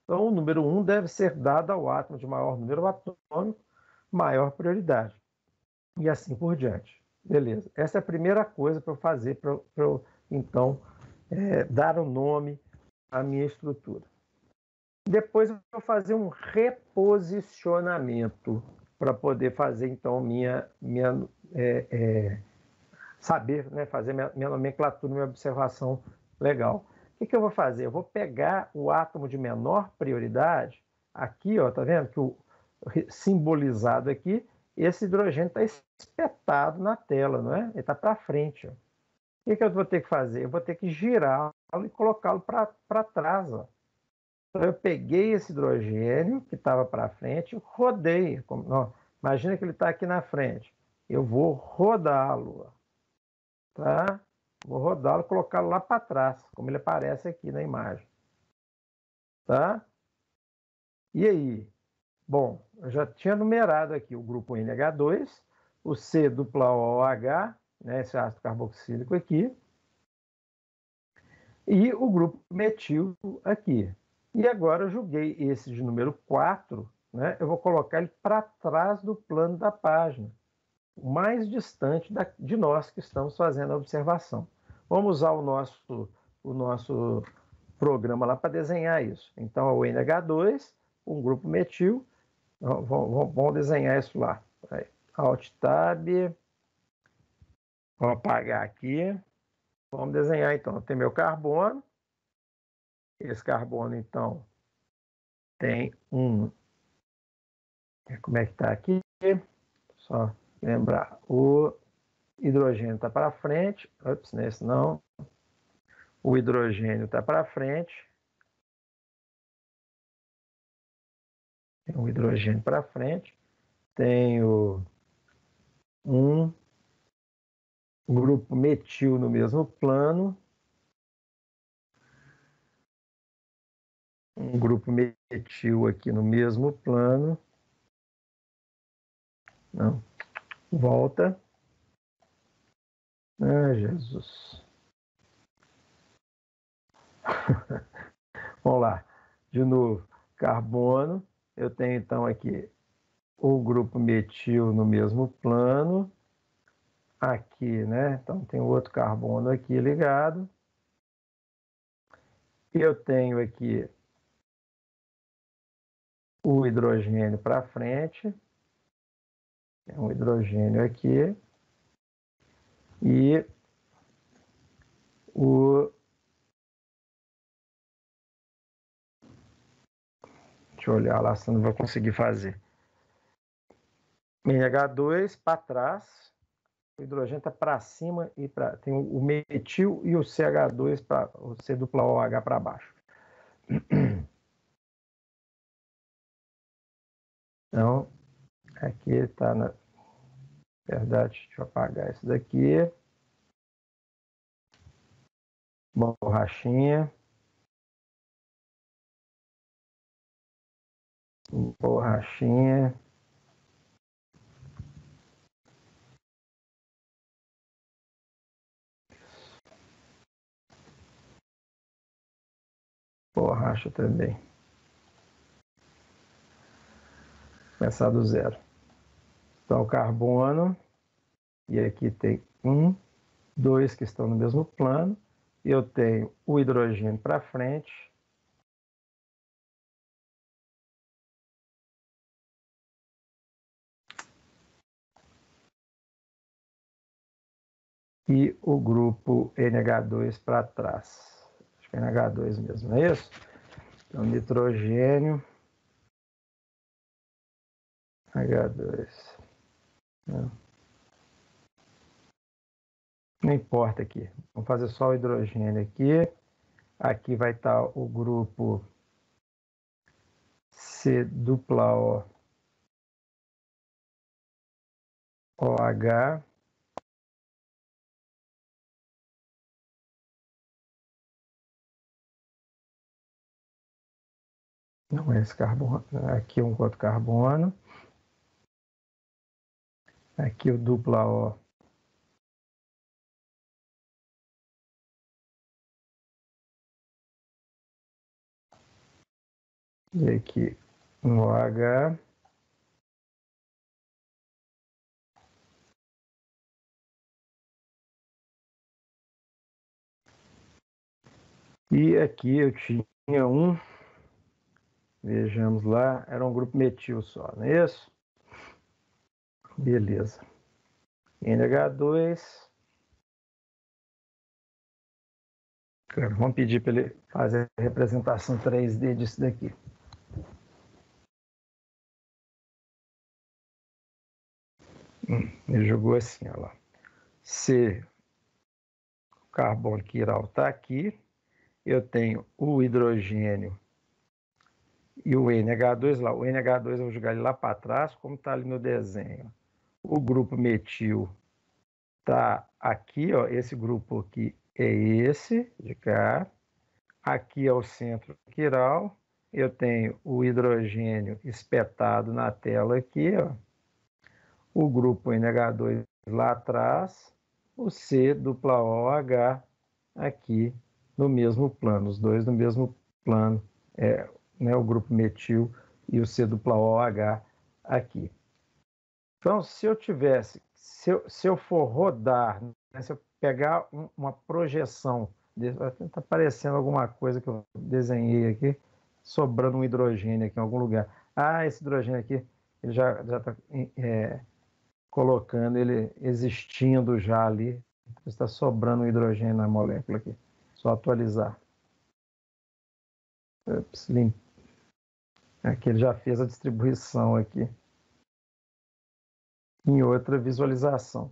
Então, o número 1 deve ser dado ao átomo de maior número atômico, maior prioridade. E assim por diante. Beleza. Essa é a primeira coisa para eu fazer, para eu, então, dar o nome à minha estrutura. Depois eu vou fazer um reposicionamento para poder fazer, então, saber, né, fazer minha nomenclatura, minha observação legal. O que eu vou fazer? Eu vou pegar o átomo de menor prioridade, aqui, ó, tá vendo que o simbolizado aqui, esse hidrogênio está espetado na tela, não é? Ele está para frente. Ó. O que eu vou ter que fazer? Eu vou ter que girá-lo e colocá-lo para trás. Ó. Então, eu peguei esse hidrogênio que estava para frente, rodei. Imagina que ele está aqui na frente. Eu vou rodá-lo. Tá? Vou rodá-lo e colocá-lo lá para trás, como ele aparece aqui na imagem. Tá? E aí? Bom, eu já tinha numerado aqui o grupo NH2, o C-OOH, né, esse ácido carboxílico aqui, e o grupo metil aqui. E agora eu joguei esse de número 4, né, eu vou colocar ele para trás do plano da página, o mais distante de nós que estamos fazendo a observação. Vamos usar o nosso programa lá para desenhar isso. Então, é o NH2, um grupo metil. Vamos desenhar isso lá. Alt Tab. Vou apagar aqui. Vamos desenhar, então. Tem meu carbono. Esse carbono, então, tem um... Como é que está aqui? Só lembrar. O hidrogênio está para frente. Ops, nesse não. O hidrogênio está para frente. Tem o hidrogênio para frente. Tenho um grupo metil no mesmo plano. Um grupo metil aqui no mesmo plano. Não. Volta. Jesus. Vamos lá. De novo, carbono. Eu tenho então aqui o grupo metil no mesmo plano. aqui, né? Então tem outro carbono aqui ligado. Eu tenho aqui o hidrogênio para frente. Tem um hidrogênio aqui. E o... Deixa eu olhar lá, se não vou conseguir fazer. NH2 para trás. O hidrogênio está para cima e tem o metil e o CH2 para o C-OH para baixo. Então, aqui está na verdade, deixa eu apagar isso daqui. Borrachinha. Borrachinha. Borracha também. Começar do zero. Então, carbono. E aqui tem 1, 2 que estão no mesmo plano. E eu tenho o hidrogênio para frente. E o grupo NH2 para trás. Acho que é NH2 mesmo, não é isso? Então, nitrogênio. H2. Não importa aqui. Vamos fazer só o hidrogênio aqui. Aqui vai estar o grupo C-OH. Não é esse carbono. Aqui um outro carbono. Aqui o dupla O. E aqui um OH. E aqui eu tinha um, vejamos lá, era um grupo metil só, não é isso? Beleza. NH2. Vamos pedir para ele fazer a representação 3D disso daqui. Ele jogou assim, olha lá. C, o carbono quiral está aqui. Eu tenho o hidrogênio e o NH2 lá. O NH2 eu vou jogar ele lá para trás, como está ali no desenho. O grupo metil está aqui, ó. Esse grupo aqui é esse de cá. Aqui é o centro quiral. Eu tenho o hidrogênio espetado na tela aqui, ó. O grupo NH2 lá atrás, o C-OH aqui no mesmo plano, os dois no mesmo plano, né, o grupo metil e o C-OH aqui. Então, se eu for rodar, né, se eu pegar uma projeção, está aparecendo alguma coisa que eu desenhei aqui, sobrando um hidrogênio aqui em algum lugar. Ah, esse hidrogênio aqui, ele já está colocando ele existindo já ali. Está sobrando um hidrogênio na molécula aqui. Só atualizar. Ups, aqui ele já fez a distribuição aqui. Em outra visualização.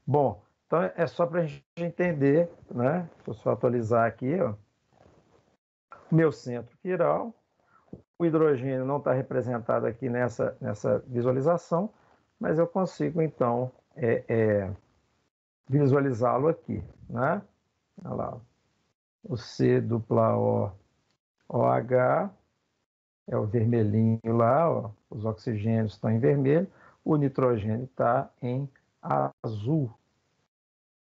Bom, então é só para a gente entender, né? Vou só atualizar aqui, ó. Meu centro quiral. O hidrogênio não está representado aqui nessa visualização, mas eu consigo, então, visualizá-lo aqui, né? Olha lá, o C-OH é o vermelhinho lá, ó, os oxigênios estão em vermelho, o nitrogênio está em azul.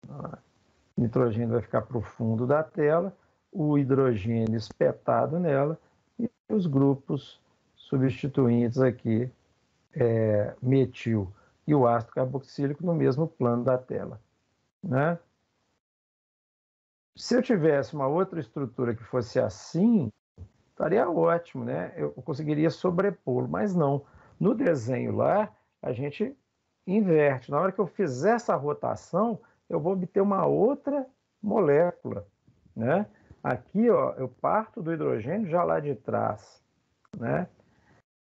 O nitrogênio vai ficar para o fundo da tela, o hidrogênio espetado nela e os grupos substituintes aqui, metil e o ácido carboxílico no mesmo plano da tela, né? Se eu tivesse uma outra estrutura que fosse assim, estaria ótimo, né? Eu conseguiria sobrepô-lo, mas não. No desenho lá, a gente inverte. Na hora que eu fizer essa rotação, eu vou obter uma outra molécula, né? Aqui, ó, eu parto do hidrogênio já lá de trás, né?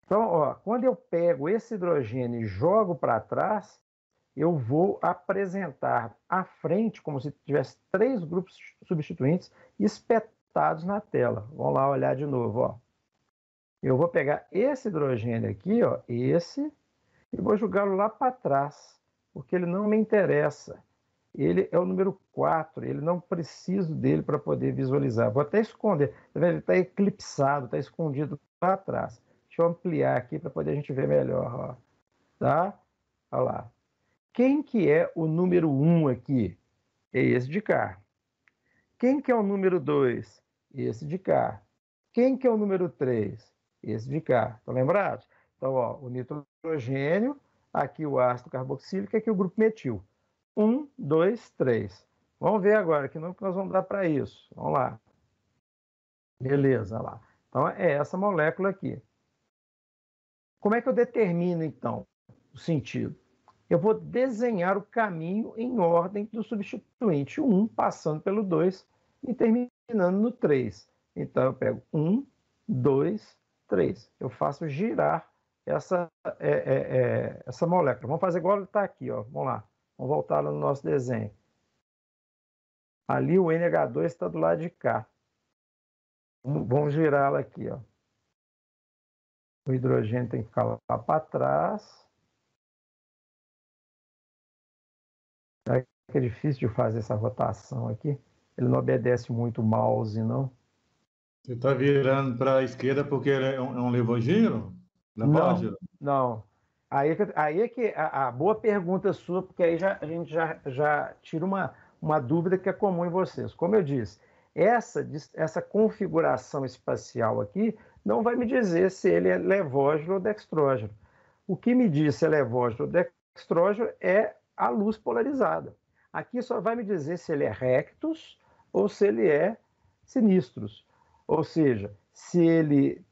Então, ó, quando eu pego esse hidrogênio e jogo para trás, eu vou apresentar à frente, como se tivesse 3 grupos substituintes espetados na tela. Vamos lá olhar de novo, ó. Eu vou pegar esse hidrogênio aqui, ó, esse, e vou jogá-lo lá para trás, porque ele não me interessa. Ele é o número 4, ele não preciso dele para poder visualizar. Vou até esconder, tá vendo? Ele está eclipsado, está escondido lá atrás. Deixa eu ampliar aqui para poder a gente ver melhor, ó. Tá? Olha lá. Quem que é o número 1 aqui? É esse de cá. Quem que é o número 2? Esse de cá. Quem que é o número 3? Esse de cá. Estão lembrados? Então, ó, o nitrogênio, aqui o ácido carboxílico, aqui o grupo metil. 1, 2, 3. Vamos ver agora que nome que nós vamos dar para isso. Vamos lá. Beleza, lá. Então, é essa molécula aqui. Como é que eu determino, então, o sentido? Eu vou desenhar o caminho em ordem do substituinte. O 1 passando pelo 2 e terminando no 3. Então, eu pego 1, 2, 3. Eu faço girar essa molécula. Vamos fazer igual ele está aqui, ó. Vamos lá. Vamos voltar lá no nosso desenho. Ali o NH2 está do lado de cá. Vamos girá-la aqui, ó. O hidrogênio tem que ficar lá para trás. É difícil de fazer essa rotação aqui. Ele não obedece muito o mouse, não. Você está virando para a esquerda porque ele é um levogiro? Não, não. Aí é que a boa pergunta sua, porque aí a gente já tira uma dúvida que é comum em vocês. Como eu disse, essa configuração espacial aqui não vai me dizer se ele é levógeno ou dextrógeno. O que me diz se é levógeno ou dextrógeno é a luz polarizada. Aqui só vai me dizer se ele é rectus ou se ele é sinistros. Ou seja, se ele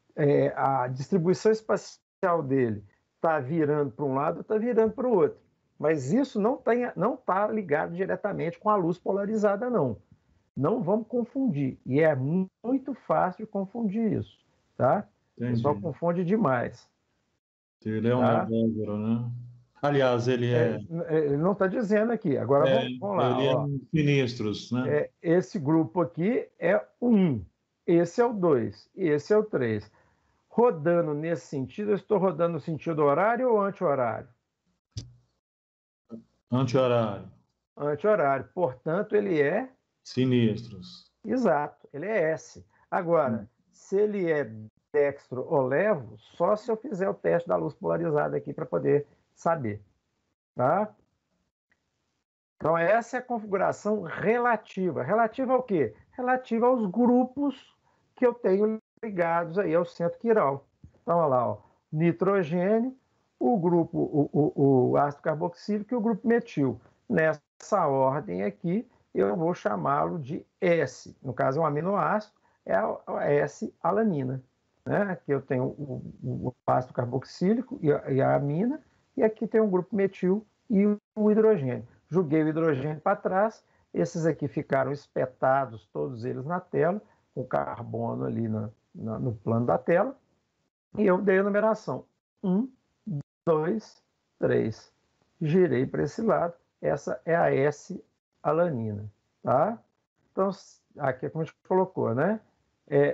a distribuição espacial dele está virando para um lado ou está virando para o outro. Mas isso não está ligado diretamente com a luz polarizada, não. Não vamos confundir. E é muito fácil de confundir isso, tá? O pessoal confunde demais. Ele é um levógeno, né? Aliás, ele é... Ele não está dizendo aqui. Agora vamos lá. Ele ó. é sinistros, né? Esse grupo aqui é o 1. Esse é o 2. Esse é o 3. Rodando nesse sentido, eu estou rodando no sentido horário ou anti-horário? Anti-horário. Anti-horário. Portanto, ele é... Sinistros. Exato, ele é S. Agora, se ele é dextro ou levo, só se eu fizer o teste da luz polarizada aqui para poder saber. Tá? Então, essa é a configuração relativa. Relativa ao quê? Relativa aos grupos que eu tenho ligados aí ao centro quiral. Então, olha lá, ó, nitrogênio, o grupo, o ácido carboxílico e o grupo metil. Nessa ordem aqui, eu vou chamá-lo de S. No caso, é um aminoácido, é a S-alanina. Né? Aqui eu tenho o ácido carboxílico e a amina, e aqui tem um grupo metil e o hidrogênio. Joguei o hidrogênio para trás, esses aqui ficaram espetados, todos eles na tela, com carbono ali no plano da tela, e eu dei a numeração 1, 2, 3. Girei para esse lado, essa é a S-alanina. Tá? Então, aqui é como a gente colocou, né?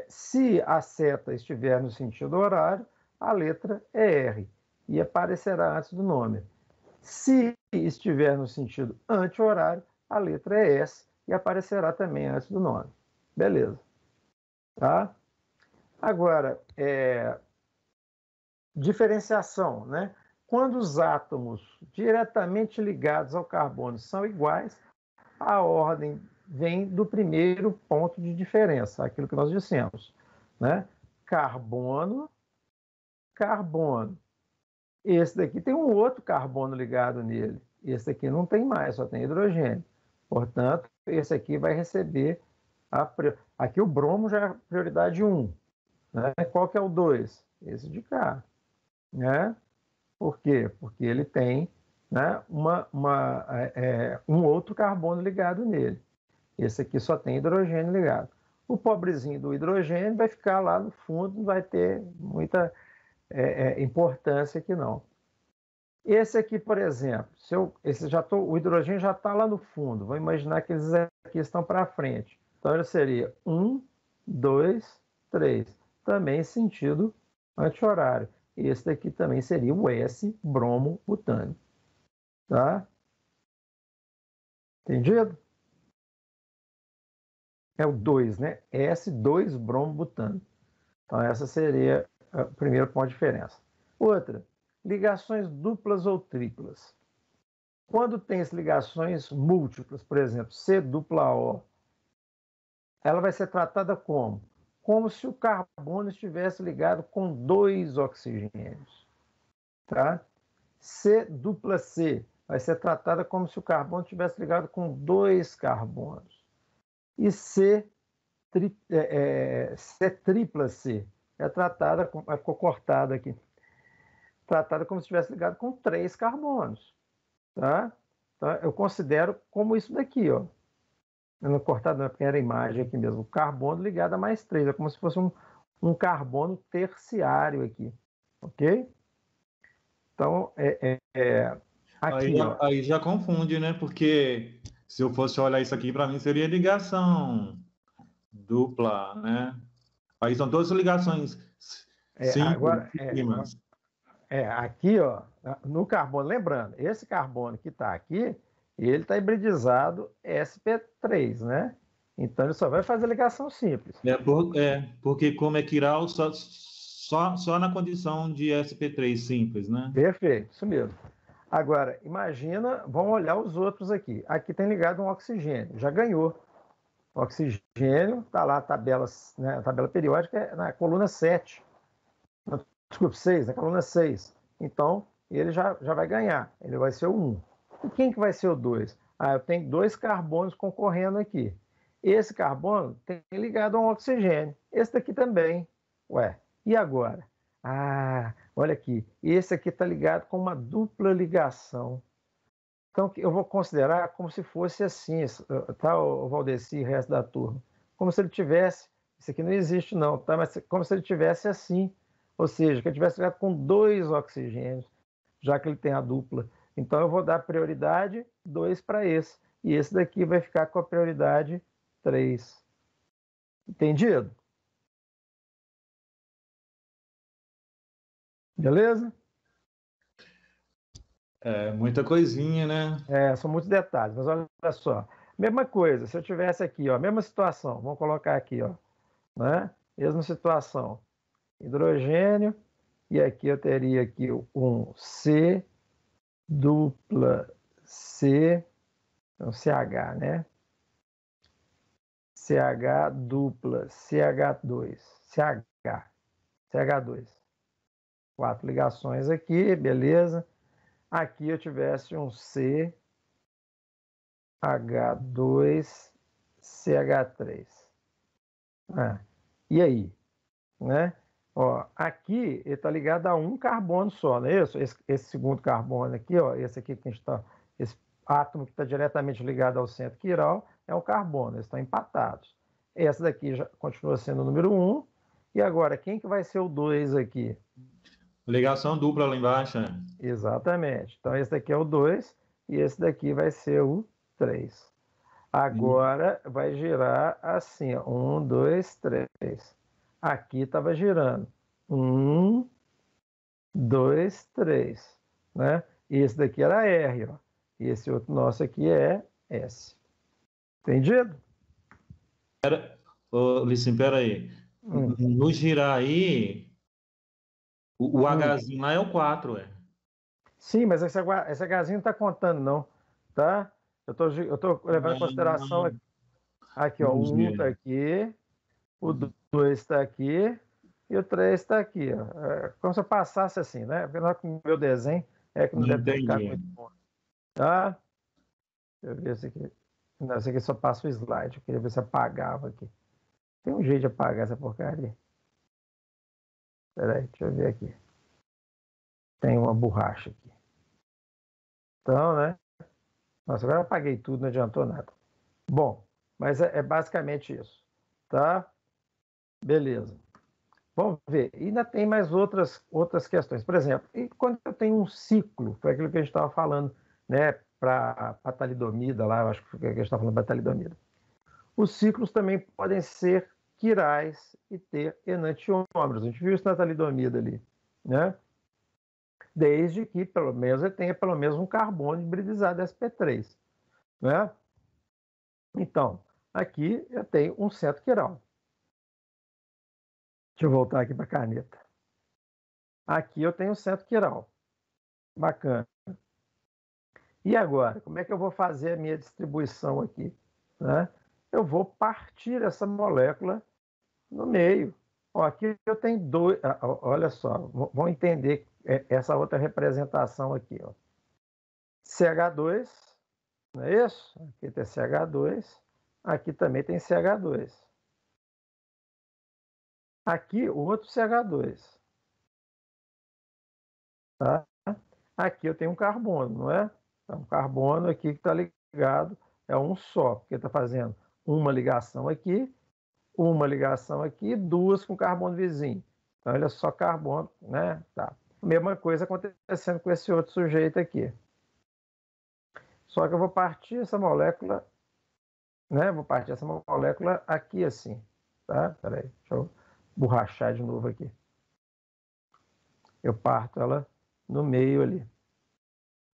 Se a seta estiver no sentido horário, a letra é R, e aparecerá antes do nome. Se estiver no sentido anti-horário, a letra é S e aparecerá também antes do nome. Beleza. Tá? Agora, diferenciação, né? Quando os átomos diretamente ligados ao carbono são iguais, a ordem vem do primeiro ponto de diferença, aquilo que nós dissemos, né? Carbono, carbono. Esse daqui tem um outro carbono ligado nele. Esse daqui não tem mais, só tem hidrogênio. Portanto, esse aqui vai receber aqui o bromo já é prioridade 1. Né? Qual que é o 2? Esse de cá. Né? Por quê? Porque ele tem, né, um outro carbono ligado nele. Esse aqui só tem hidrogênio ligado. O pobrezinho do hidrogênio vai ficar lá no fundo, não vai ter muita importância aqui não. Esse aqui, por exemplo, o hidrogênio já está lá no fundo. Vou imaginar que eles aqui estão para frente. Então, ele seria 1, 2, 3. Também sentido anti-horário. Esse daqui também seria o S-bromo-butânio. Tá? Entendido? É o 2, né? S2-bromo-butânio. Então, essa seria o primeiro ponto de diferença. Outra, ligações duplas ou triplas. Quando tem as ligações múltiplas, por exemplo, C-O, ela vai ser tratada como? Como se o carbono estivesse ligado com 2 oxigênios. Tá? C-C vai ser tratada como se o carbono estivesse ligado com 2 carbonos. E C-C é tratada, ficou cortada aqui, tratada como se estivesse ligado com 3 carbonos. Tá? Então, eu considero como isso daqui, ó. Eu não cortado na primeira imagem aqui mesmo. O carbono ligado a mais 3. É como se fosse um carbono terciário aqui. Ok? Então, aqui, aí já confunde, né? Porque se eu fosse olhar isso aqui, para mim seria ligação dupla, né? Aí são todas ligações agora, simples. Aqui, ó, no carbono, lembrando, esse carbono que está aqui, ele está hibridizado sp3, né? Então, ele só vai fazer ligação simples. Porque como é quiral, só na condição de sp3 simples, né? Perfeito, isso mesmo. Agora, imagina, vamos olhar os outros aqui. Aqui tem ligado um oxigênio, já ganhou. O oxigênio, está lá a tabela, né, a tabela periódica na coluna 7. Desculpe, 6, na coluna 6. Então, ele já vai ganhar, ele vai ser o 1. E quem que vai ser o 2? Eu tenho 2 carbonos concorrendo aqui. Esse carbono tem ligado a um oxigênio. Esse daqui também. Ué, e agora? Olha aqui, esse aqui está ligado com uma dupla ligação. Então, eu vou considerar como se fosse assim, tá, o Valdeci e o resto da turma? Como se ele tivesse, isso aqui não existe não, tá? Mas como se ele tivesse assim, ou seja, que ele tivesse ligado com 2 oxigênios, já que ele tem a dupla. Então, eu vou dar prioridade 2 para esse, e esse daqui vai ficar com a prioridade 3. Entendido? Beleza? Muita coisinha, né? São muitos detalhes, mas olha só. Mesma coisa, se eu tivesse aqui, ó, mesma situação, vamos colocar aqui, ó, né? Mesma situação. Hidrogênio, e aqui eu teria aqui um C dupla C, então CH, né? CH dupla CH2, CH2. 4 ligações aqui, beleza. Aqui eu tivesse um CH2 CH3. E aí? Né? Ó, aqui ele está ligado a um carbono só, não é isso? Esse segundo carbono aqui, ó, esse aqui que a gente está, esse átomo que está diretamente ligado ao centro quiral é um carbono, eles estão empatados. Essa daqui já continua sendo o número 1. E agora, quem que vai ser o 2 aqui? Ligação dupla lá embaixo, né? Exatamente. Então, esse daqui é o 2 e esse daqui vai ser o 3. Agora vai girar assim, ó, 1, 2, 3. Aqui estava girando 1, 2, 3. Né? Esse daqui era R, ó. E esse outro nosso aqui é S. Entendido? Licim, peraí. No girar aí, o Hzinho lá é o 4, é. Sim, mas esse Hzinho não está contando, não. Tá? Eu tô levando em consideração aqui, ó. O 1 está aqui, o 2 está aqui, e o 3 está aqui. Ó. É como se eu passasse assim, né? Porque o meu desenho é que não deve ter ficado Entendi. muito bom. Tá? Deixa eu ver isso aqui. Não, isso aqui só passa o slide. Eu queria ver se apagava aqui. Tem um jeito de apagar essa porcaria. Espera aí, deixa eu ver aqui. Tem uma borracha aqui. Então, né? Nossa, agora eu apaguei tudo, não adiantou nada. Bom, mas é basicamente isso. Tá? Beleza. Vamos ver. E ainda tem mais outras questões. Por exemplo, e quando eu tenho um ciclo, foi aquilo que a gente estava falando, né? Para a talidomida lá, eu acho que a gente estava falando para talidomida. Os ciclos também podem ser quirais e ter enantiômeros. A gente viu isso na talidomida ali, né? Desde que, pelo menos, ele tenha pelo menos um carbono hibridizado sp3, né? Então, aqui eu tenho um centro quiral. Deixa eu voltar aqui para a caneta. Aqui eu tenho um centro quiral. Bacana. E agora, como é que eu vou fazer a minha distribuição aqui? Né? Eu vou partir essa molécula no meio. Ó, aqui eu tenho dois. Olha só, vão entender essa outra representação aqui. Ó. CH2, não é isso? Aqui tem CH2, aqui também tem CH2. Aqui o outro CH2. Tá? Aqui eu tenho um carbono, não é? Então, carbono aqui que está ligado é um só, porque está fazendo uma ligação aqui, duas com carbono vizinho. Então ele é só carbono, né? Tá. Mesma coisa acontecendo com esse outro sujeito aqui. Só que eu vou partir essa molécula, né? Vou partir essa molécula aqui assim, tá? Peraí, deixa eu borrachar de novo aqui. Eu parto ela no meio ali.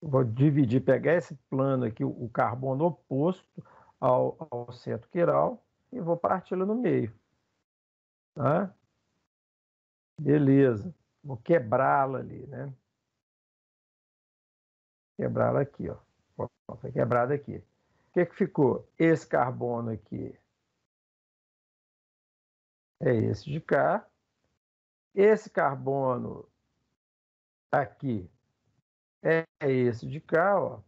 Vou dividir, pegar esse plano aqui, o carbono oposto ao centro quiral, e vou parti-lo no meio. Tá? Beleza. Vou quebrá-la ali, né? Quebrá-la aqui, ó. Foi quebrada aqui. O que ficou? Esse carbono aqui é esse de cá. Esse carbono aqui é esse de cá, ó.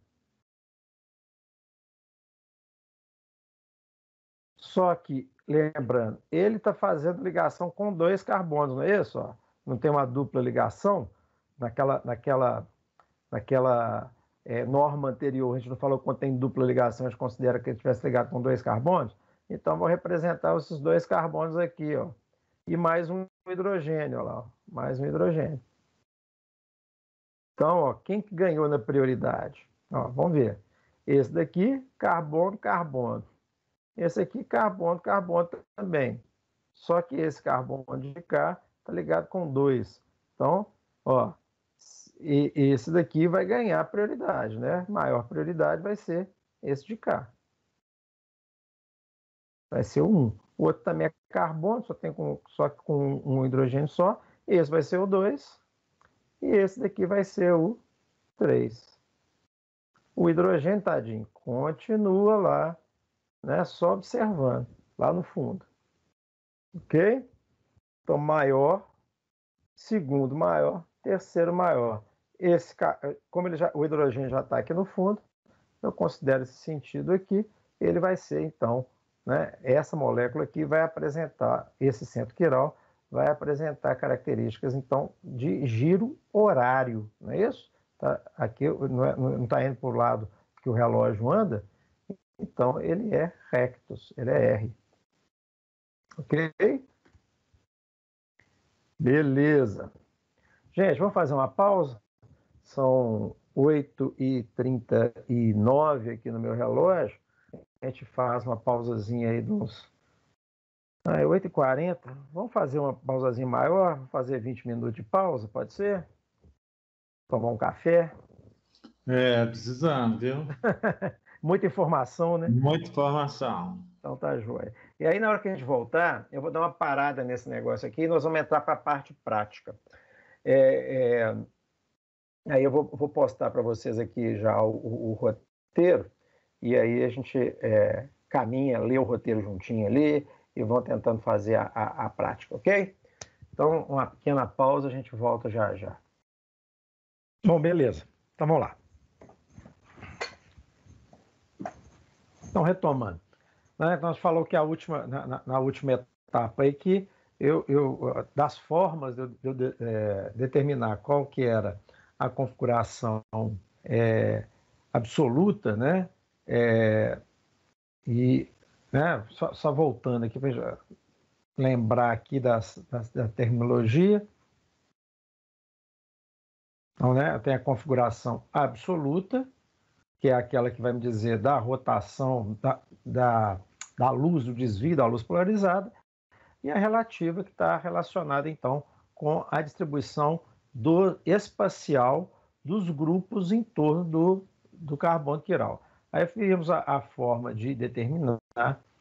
Só que, lembrando, ele está fazendo ligação com dois carbonos, não é isso? Ó? Não tem uma dupla ligação? Naquela norma anterior, a gente não falou que quando tem dupla ligação, a gente considera que ele tivesse ligado com dois carbonos? Então, vou representar esses dois carbonos aqui, ó. E mais um hidrogênio, ó lá, ó. Mais um hidrogênio. Então, ó, quem que ganhou na prioridade? Ó, vamos ver. Esse daqui, carbono, carbono. Esse aqui, carbono, carbono também. Só que esse carbono de cá está ligado com 2. Então, ó, esse daqui vai ganhar prioridade, né? Maior prioridade vai ser esse de cá. Vai ser o 1. O outro também é carbono, só que com um hidrogênio só. Esse vai ser o 2. E esse daqui vai ser o 3. O hidrogênio, tadinho, continua lá, né? Só observando, lá no fundo. Ok? Então, maior, segundo maior, terceiro maior. Como o hidrogênio já está aqui no fundo, eu considero esse sentido aqui, ele vai ser, então, né, essa molécula aqui vai apresentar, esse centro quiral, vai apresentar características, então, de giro horário, não é isso? Tá, aqui não está indo para o lado que o relógio anda, então ele é rectus, ele é R. Ok? Beleza. Gente, vamos fazer uma pausa? São 8h39 aqui no meu relógio. A gente faz uma pausazinha aí de uns... é 8h40. Vamos fazer uma pausazinha maior? Vamos fazer 20 minutos de pausa, pode ser? Tomar um café? Precisando, viu? Muita informação, né? Muita informação. Então tá joia. E aí, na hora que a gente voltar, eu vou dar uma parada nesse negócio aqui e nós vamos entrar para a parte prática. Aí eu vou postar para vocês aqui já o roteiro, e aí a gente caminha, lê o roteiro juntinho ali, e vão tentando fazer a prática, ok? Então, uma pequena pausa, a gente volta já já. Bom, beleza. Então, vamos lá. Então, retomando. Né, nós falou que na última etapa aí que das formas de eu determinar qual que era a configuração absoluta, né? E né, só voltando aqui para lembrar aqui da terminologia. Então, né, tem a configuração absoluta, que é aquela que vai me dizer da rotação da luz, do desvio da luz polarizada, e a relativa, que está relacionada, então, com a distribuição espacial dos grupos em torno do carbono quiral. Aí vimos a forma de determinar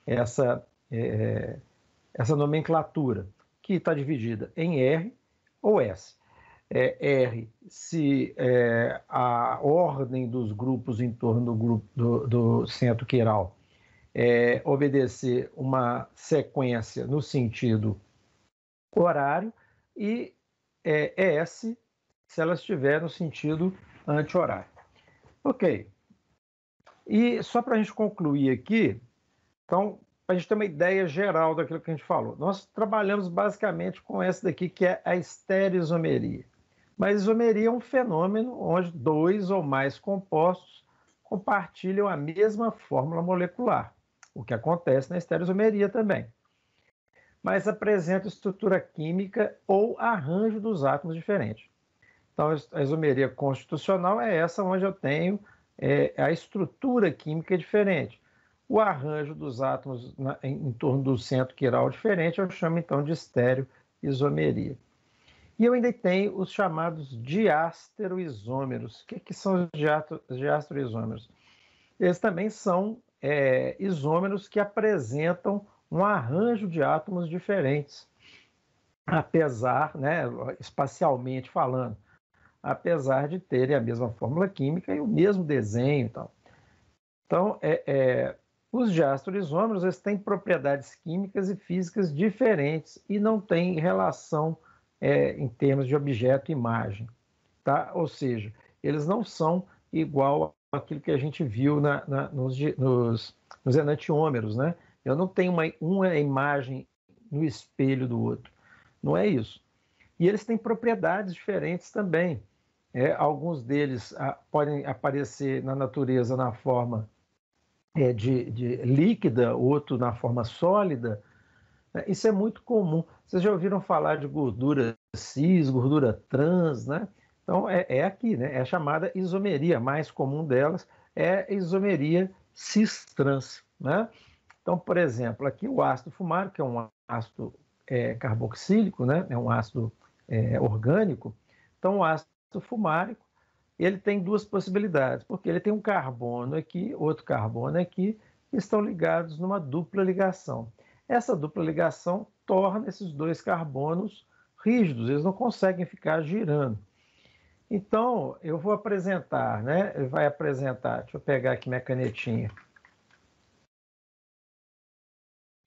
essa nomenclatura, que está dividida em R ou S. R se a ordem dos grupos em torno do grupo do centro quiral obedecer uma sequência no sentido horário, e S se ela estiver no sentido anti-horário. Ok. E só para a gente concluir aqui, então, para a gente ter uma ideia geral daquilo que a gente falou, nós trabalhamos basicamente com essa daqui, que é a estereoisomeria. Mas isomeria é um fenômeno onde dois ou mais compostos compartilham a mesma fórmula molecular, o que acontece na estereoisomeria também, mas apresenta estrutura química ou arranjo dos átomos diferente. Então, a isomeria constitucional é essa onde eu tenho a estrutura química diferente. O arranjo dos átomos em torno do centro quiral diferente, eu chamo então de estereoisomeria. E eu ainda tenho os chamados diastereoisômeros. O que são os diastereoisômeros? Eles também são isômeros que apresentam um arranjo de átomos diferentes, apesar, né, espacialmente falando, apesar de terem a mesma fórmula química e o mesmo desenho. Então, os diastereoisômeros eles têm propriedades químicas e físicas diferentes e não têm relação em termos de objeto e imagem. Tá? Ou seja, eles não são igual àquilo que a gente viu nos enantiômeros. Né? Eu não tenho uma imagem no espelho do outro. Não é isso. E eles têm propriedades diferentes também. Alguns deles podem aparecer na natureza na forma de líquida, outro na forma sólida. Isso é muito comum. Vocês já ouviram falar de gordura cis, gordura trans, né? Então, aqui, né? É a chamada isomeria. A mais comum delas é a isomeria cis-trans, né? Então, por exemplo, aqui o ácido fumárico, que é um ácido carboxílico, né? É um ácido orgânico. Então, o ácido fumárico, ele tem duas possibilidades, porque ele tem um carbono aqui, outro carbono aqui, que estão ligados numa dupla ligação. Essa dupla ligação torna esses dois carbonos rígidos, eles não conseguem ficar girando. Então, eu vou apresentar, né? Ele vai apresentar, deixa eu pegar aqui minha canetinha.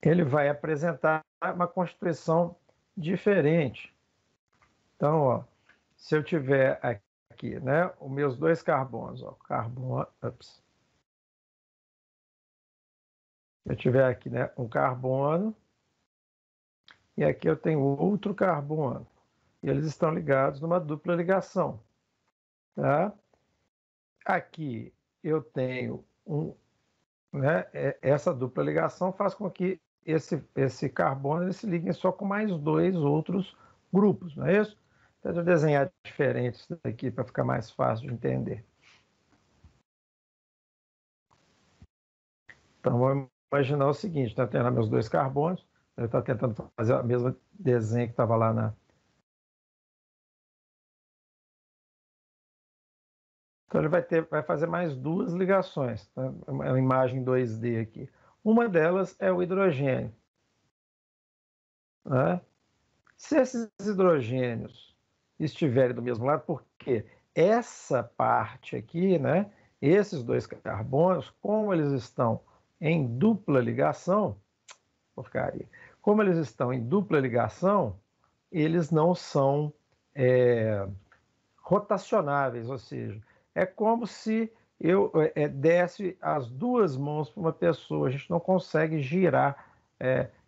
Ele vai apresentar uma constituição diferente. Então, ó, se eu tiver aqui, né, os meus dois carbonos, ó, eu tiver aqui, né, um carbono, e aqui eu tenho outro carbono, e eles estão ligados numa dupla ligação, tá? Aqui eu tenho né, essa dupla ligação faz com que esse carbono se ligue só com mais dois outros grupos, não é isso? Então, eu vou desenhar diferentes aqui para ficar mais fácil de entender. Então, vamos imaginar o seguinte, está tendo meus dois carbonos, ele está tentando fazer o mesmo desenho que estava lá na... Então, ele vai fazer mais duas ligações, tá? É uma imagem 2D aqui. Uma delas é o hidrogênio. Né? Se esses hidrogênios estiverem do mesmo lado, porque essa parte aqui, né, esses dois carbonos, como eles estão em dupla ligação, como eles estão em dupla ligação, eles não são rotacionáveis, ou seja, é como se eu desse as duas mãos para uma pessoa, a gente não consegue girar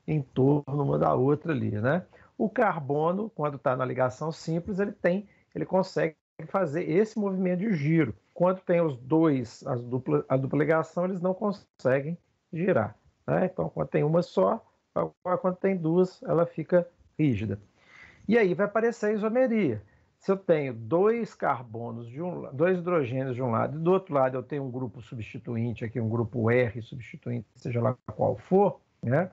em torno uma da outra ali, né? O carbono, quando está na ligação simples, ele consegue fazer esse movimento de giro. Quando tem os dois, a dupla ligação, eles não conseguem girar, né? Então, quando tem uma só, quando tem duas, ela fica rígida. E aí vai aparecer a isomeria. Se eu tenho dois carbonos, dois hidrogênios de um lado, e do outro lado eu tenho um grupo substituinte, aqui um grupo R substituinte, seja lá qual for, né?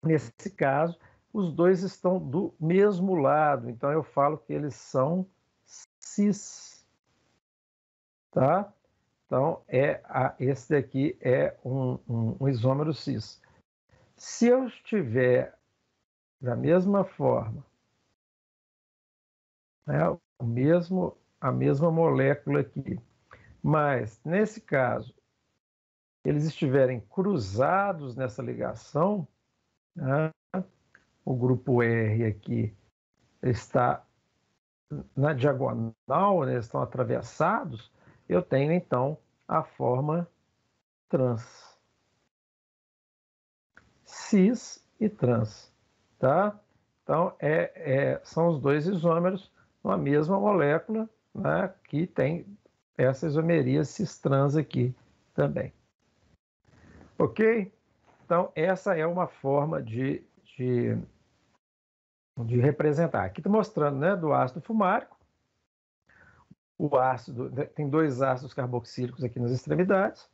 Nesse caso, os dois estão do mesmo lado, então eu falo que eles são cis, tá? Então, esse daqui é um isômero cis. Se eu estiver da mesma forma, né, a mesma molécula aqui, mas, nesse caso, eles estiverem cruzados nessa ligação, né, o grupo R aqui está na diagonal, né, eles estão atravessados, eu tenho, então, a forma trans. Cis e trans, tá? Então, são os dois isômeros numa mesma molécula, né, que tem essa isomeria cis-trans aqui também. Ok? Então, essa é uma forma de representar. Aqui está mostrando, né, do ácido fumárico. O ácido, tem dois ácidos carboxílicos aqui nas extremidades.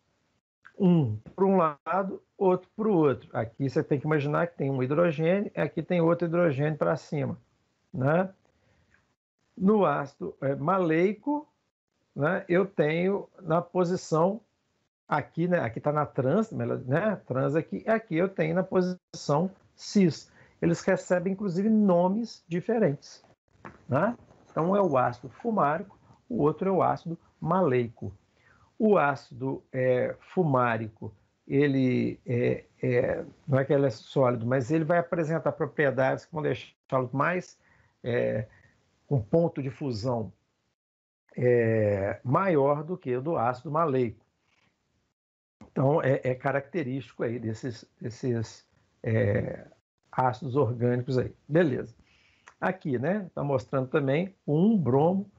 Um para um lado, outro para o outro. Aqui você tem que imaginar que tem um hidrogênio, e aqui tem outro hidrogênio para cima, né? No ácido maleico, né, eu tenho na posição aqui, né? Aqui está na trans, né? Trans aqui eu tenho na posição cis. Eles recebem, inclusive, nomes diferentes, né? Então, é o ácido fumárico, o outro é o ácido maleico. O ácido fumárico, ele não é que ele é sólido, mas ele vai apresentar propriedades que vão deixá-lo mais com ponto de fusão maior do que o do ácido maleico. Então, é característico aí desses ácidos orgânicos aí. Beleza. Aqui, né, está mostrando também 1-bromo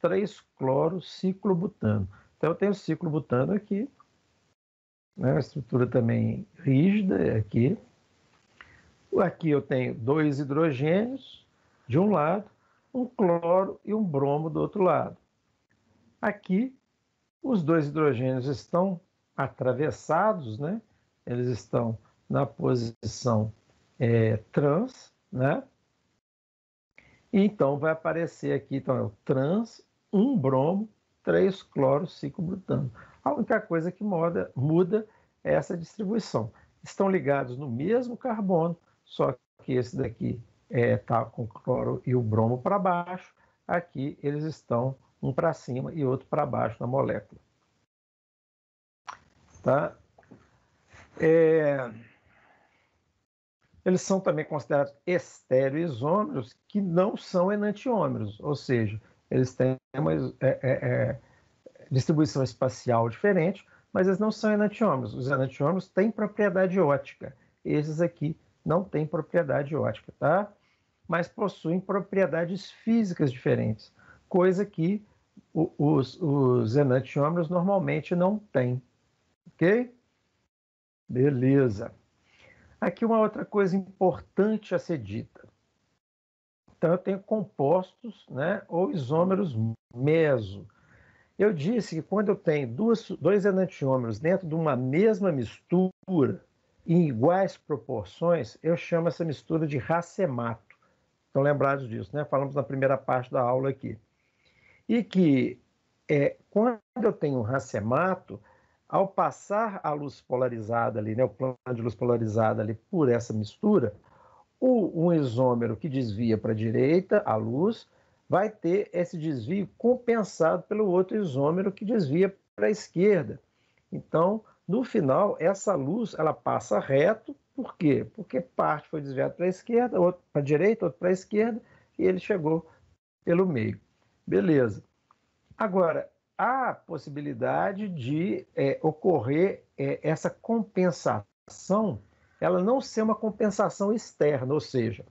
3-cloro-ciclobutano. Então, eu tenho o ciclobutano aqui, né, uma estrutura também rígida aqui. Aqui eu tenho 2 hidrogênios de um lado, um cloro e um bromo do outro lado. Aqui, os 2 hidrogênios estão atravessados, né? Eles estão na posição trans, né? E então vai aparecer aqui, então é o trans, 1-bromo, 3-cloro-ciclobutano. A única coisa que muda é essa distribuição. Estão ligados no mesmo carbono, só que esse daqui está com o cloro e o bromo para baixo. Aqui eles estão um para cima e outro para baixo na molécula. Tá? Eles são também considerados estereoisômeros, que não são enantiômeros, ou seja, eles têm uma distribuição espacial diferente, mas eles não são enantiômeros. Os enantiômeros têm propriedade ótica. Esses aqui não têm propriedade ótica, tá? Mas possuem propriedades físicas diferentes, coisa que os enantiômeros normalmente não têm. Ok? Beleza. Aqui uma outra coisa importante a ser dita. Então, eu tenho compostos, né, ou isômeros meso. Eu disse que quando eu tenho dois enantiômeros dentro de uma mesma mistura, em iguais proporções, eu chamo essa mistura de racemato. Estão lembrados disso, né? Falamos na primeira parte da aula aqui. E que quando eu tenho um racemato, ao passar a luz polarizada ali, né, o plano de luz polarizada ali por essa mistura, um isômero que desvia para a direita a luz vai ter esse desvio compensado pelo outro isômero que desvia para a esquerda. Então, no final, essa luz ela passa reto, Por quê? Porque parte foi desviada para a esquerda, outra para a direita, outra para a esquerda, e ele chegou pelo meio. Beleza. Agora, há possibilidade de ocorrer essa compensação, ela não ser uma compensação externa, ou seja,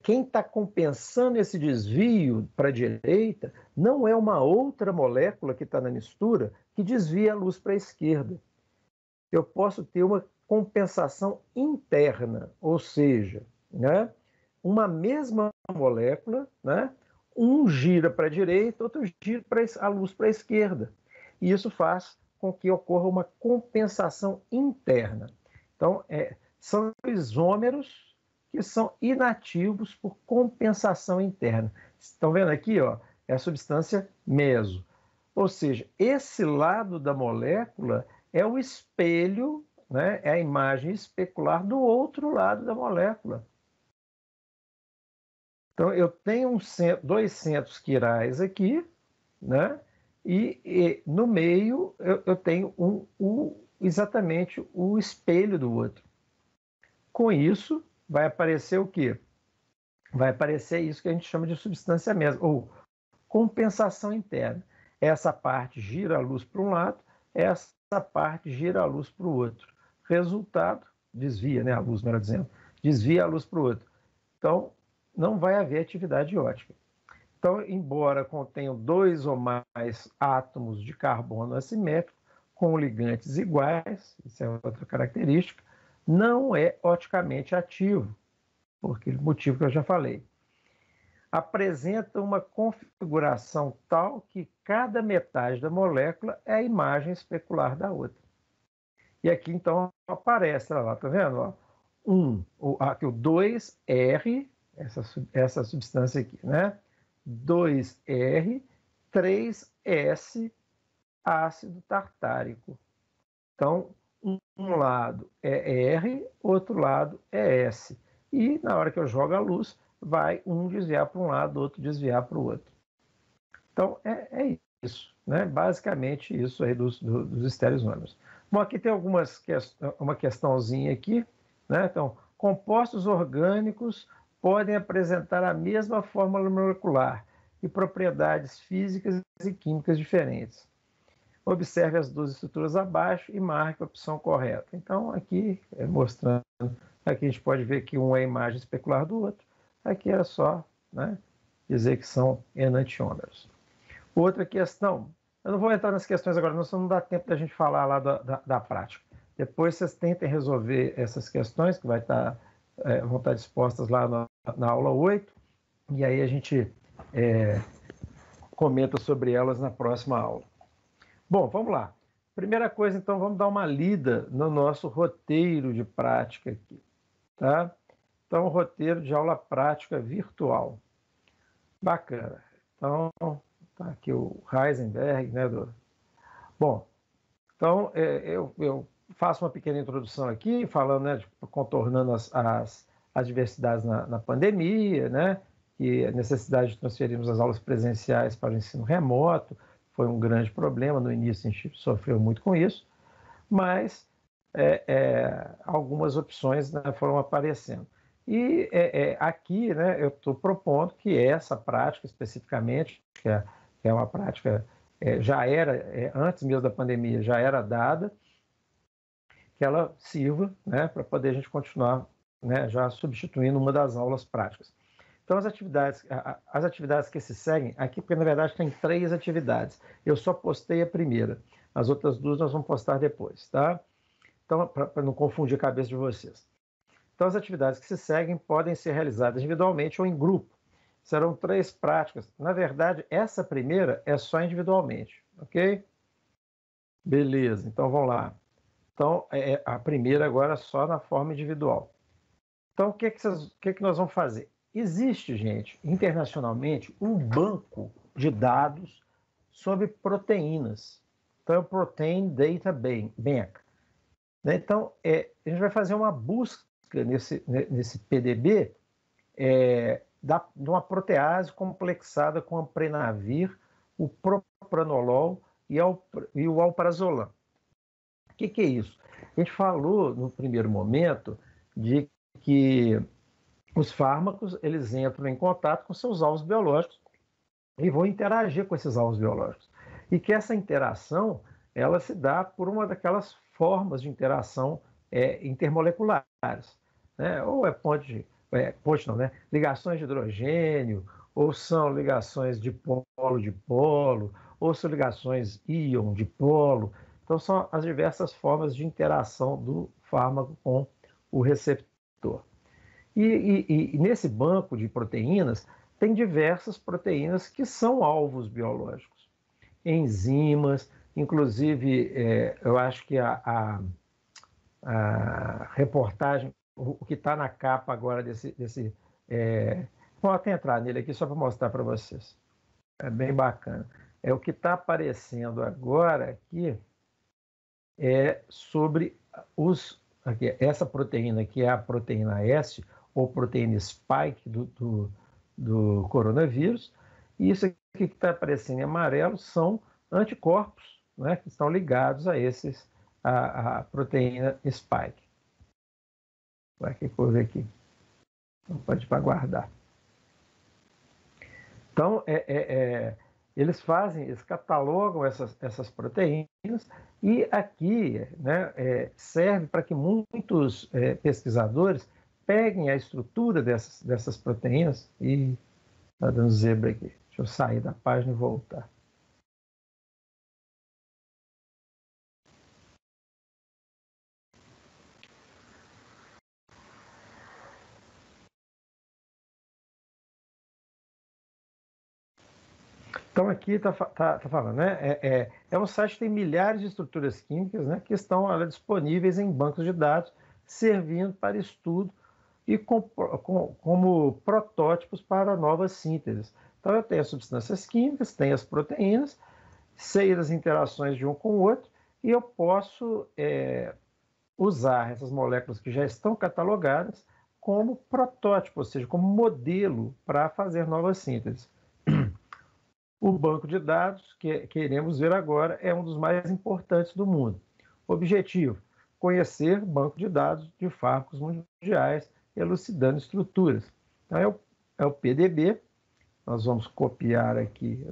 quem está compensando esse desvio para a direita não é uma outra molécula que está na mistura que desvia a luz para a esquerda. Eu posso ter uma compensação interna, ou seja, né, uma mesma molécula, né, um gira para a direita, outro gira a luz para a esquerda. E isso faz com que ocorra uma compensação interna. Então, são isômeros que são inativos por compensação interna. Estão vendo aqui, ó, é a substância meso. Ou seja, esse lado da molécula é o espelho, né, é a imagem especular do outro lado da molécula. Então, eu tenho dois centros quirais aqui, né? E no meio eu tenho exatamente o espelho do outro. Com isso, vai aparecer o quê? Vai aparecer isso que a gente chama de substância mesma, ou compensação interna. Essa parte gira a luz para um lado, essa parte gira a luz para o outro. Resultado, desvia, né, a luz, melhor dizendo, desvia a luz para o outro. Então, não vai haver atividade ótica. Então, embora contenham 2 ou mais átomos de carbono assimétrico, com ligantes iguais, isso é outra característica, não é oticamente ativo, por aquele motivo que eu já falei. Apresenta uma configuração tal que cada metade da molécula é a imagem especular da outra. E aqui, então, aparece, olha lá, tá vendo? Ó, aqui o 2R, essa substância aqui, né? 2R, 3S, ácido tartárico. Então, um lado é R, outro lado é S. E na hora que eu jogo a luz, vai um desviar para um lado, outro desviar para o outro. Então, é isso, né? Basicamente isso aí dos estereoisômeros. Bom, aqui tem uma questãozinha aqui, né? Então, compostos orgânicos podem apresentar a mesma fórmula molecular e propriedades físicas e químicas diferentes. Observe as 2 estruturas abaixo e marque a opção correta. Então, aqui, mostrando, aqui a gente pode ver que um é a imagem especular do outro, aqui era só, né, dizer que são enantiômeros. Outra questão, eu não vou entrar nas questões agora, não dá tempo da gente falar lá da prática. Depois vocês tentem resolver essas questões, que vão estar dispostas lá na aula 8, e aí a gente comenta sobre elas na próxima aula. Bom, vamos lá. Primeira coisa, então, vamos dar uma lida no nosso roteiro de prática aqui, tá? Então, roteiro de aula prática virtual. Bacana. Então, tá aqui o Heisenberg, né? Bom, então, eu faço uma pequena introdução aqui, falando, né, contornando as diversidades na pandemia, né? E a necessidade de transferirmos as aulas presenciais para o ensino remoto, foi um grande problema, no início a gente sofreu muito com isso, mas algumas opções, né, foram aparecendo. E aqui, né, eu estou propondo que essa prática especificamente, que é uma prática, já era, antes mesmo da pandemia, já era dada, que ela sirva, né, para poder a gente continuar, né, já substituindo uma das aulas práticas. Então, as atividades que se seguem aqui, porque na verdade tem 3 atividades. Eu só postei a primeira. As outras 2 nós vamos postar depois, tá? Então, para não confundir a cabeça de vocês. Então, as atividades que se seguem podem ser realizadas individualmente ou em grupo. Serão 3 práticas. Na verdade, essa primeira é só individualmente, ok? Beleza, então vamos lá. Então, a primeira agora só na forma individual. Então, o que nós vamos fazer? Existe, gente, internacionalmente, um banco de dados sobre proteínas. Então, é o Protein Data Bank. Então, a gente vai fazer uma busca nesse PDB de uma protease complexada com amprenavir, o propranolol e o alprazolam. O que é isso? A gente falou no primeiro momento de que os fármacos eles entram em contato com seus alvos biológicos e vão interagir com esses alvos biológicos. E que essa interação ela se dá por uma daquelas formas de interação intermoleculares, né? Ou ponte não, né? Ligações de hidrogênio, ou são ligações de polo, ou são ligações íon-dipolo. Então, são as diversas formas de interação do fármaco com o receptor. E nesse banco de proteínas, tem diversas proteínas que são alvos biológicos. Enzimas, inclusive, eu acho que a reportagem, o que está na capa agora vou até entrar nele aqui só para mostrar para vocês. É bem bacana. O que está aparecendo agora aqui é sobre essa proteína, que é a proteína S, ou proteína spike do coronavírus. E isso aqui que está aparecendo em amarelo são anticorpos, né, que estão ligados a proteína spike. Vai que eu vou ver aqui. Não pode para guardar. Então, eles catalogam essas proteínas e aqui, né, serve para que muitos pesquisadores peguem a estrutura dessas proteínas e está dando zebra aqui. Deixa eu sair da página e voltar. Então, aqui está falando, né? É um site que tem milhares de estruturas químicas, né, que estão disponíveis em bancos de dados, servindo para estudo e como protótipos para novas sínteses. Então, eu tenho as substâncias químicas, tenho as proteínas, sei das interações de um com o outro, e eu posso usar essas moléculas que já estão catalogadas como protótipo, ou seja, como modelo para fazer novas sínteses. O banco de dados que queremos ver agora é um dos mais importantes do mundo. Objetivo: conhecer banco de dados de fármacos mundiais, elucidando estruturas. Então, é o PDB. Nós vamos copiar aqui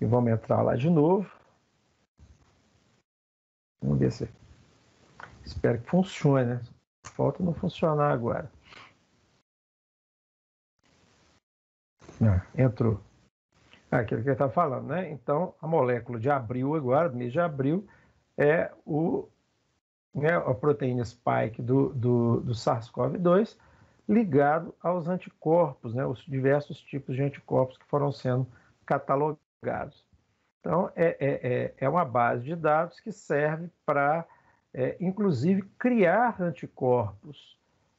e vamos entrar lá de novo. Vamos ver se... Espero que funcione, né? Falta não funcionar agora. Entrou. Aquilo que ele está falando, né? Então, a molécula de abril agora, mês de abril, é a proteína spike do SARS-CoV-2 ligado aos anticorpos, né? Os diversos tipos de anticorpos que foram sendo catalogados. Então, é uma base de dados que serve para, inclusive, criar anticorpos,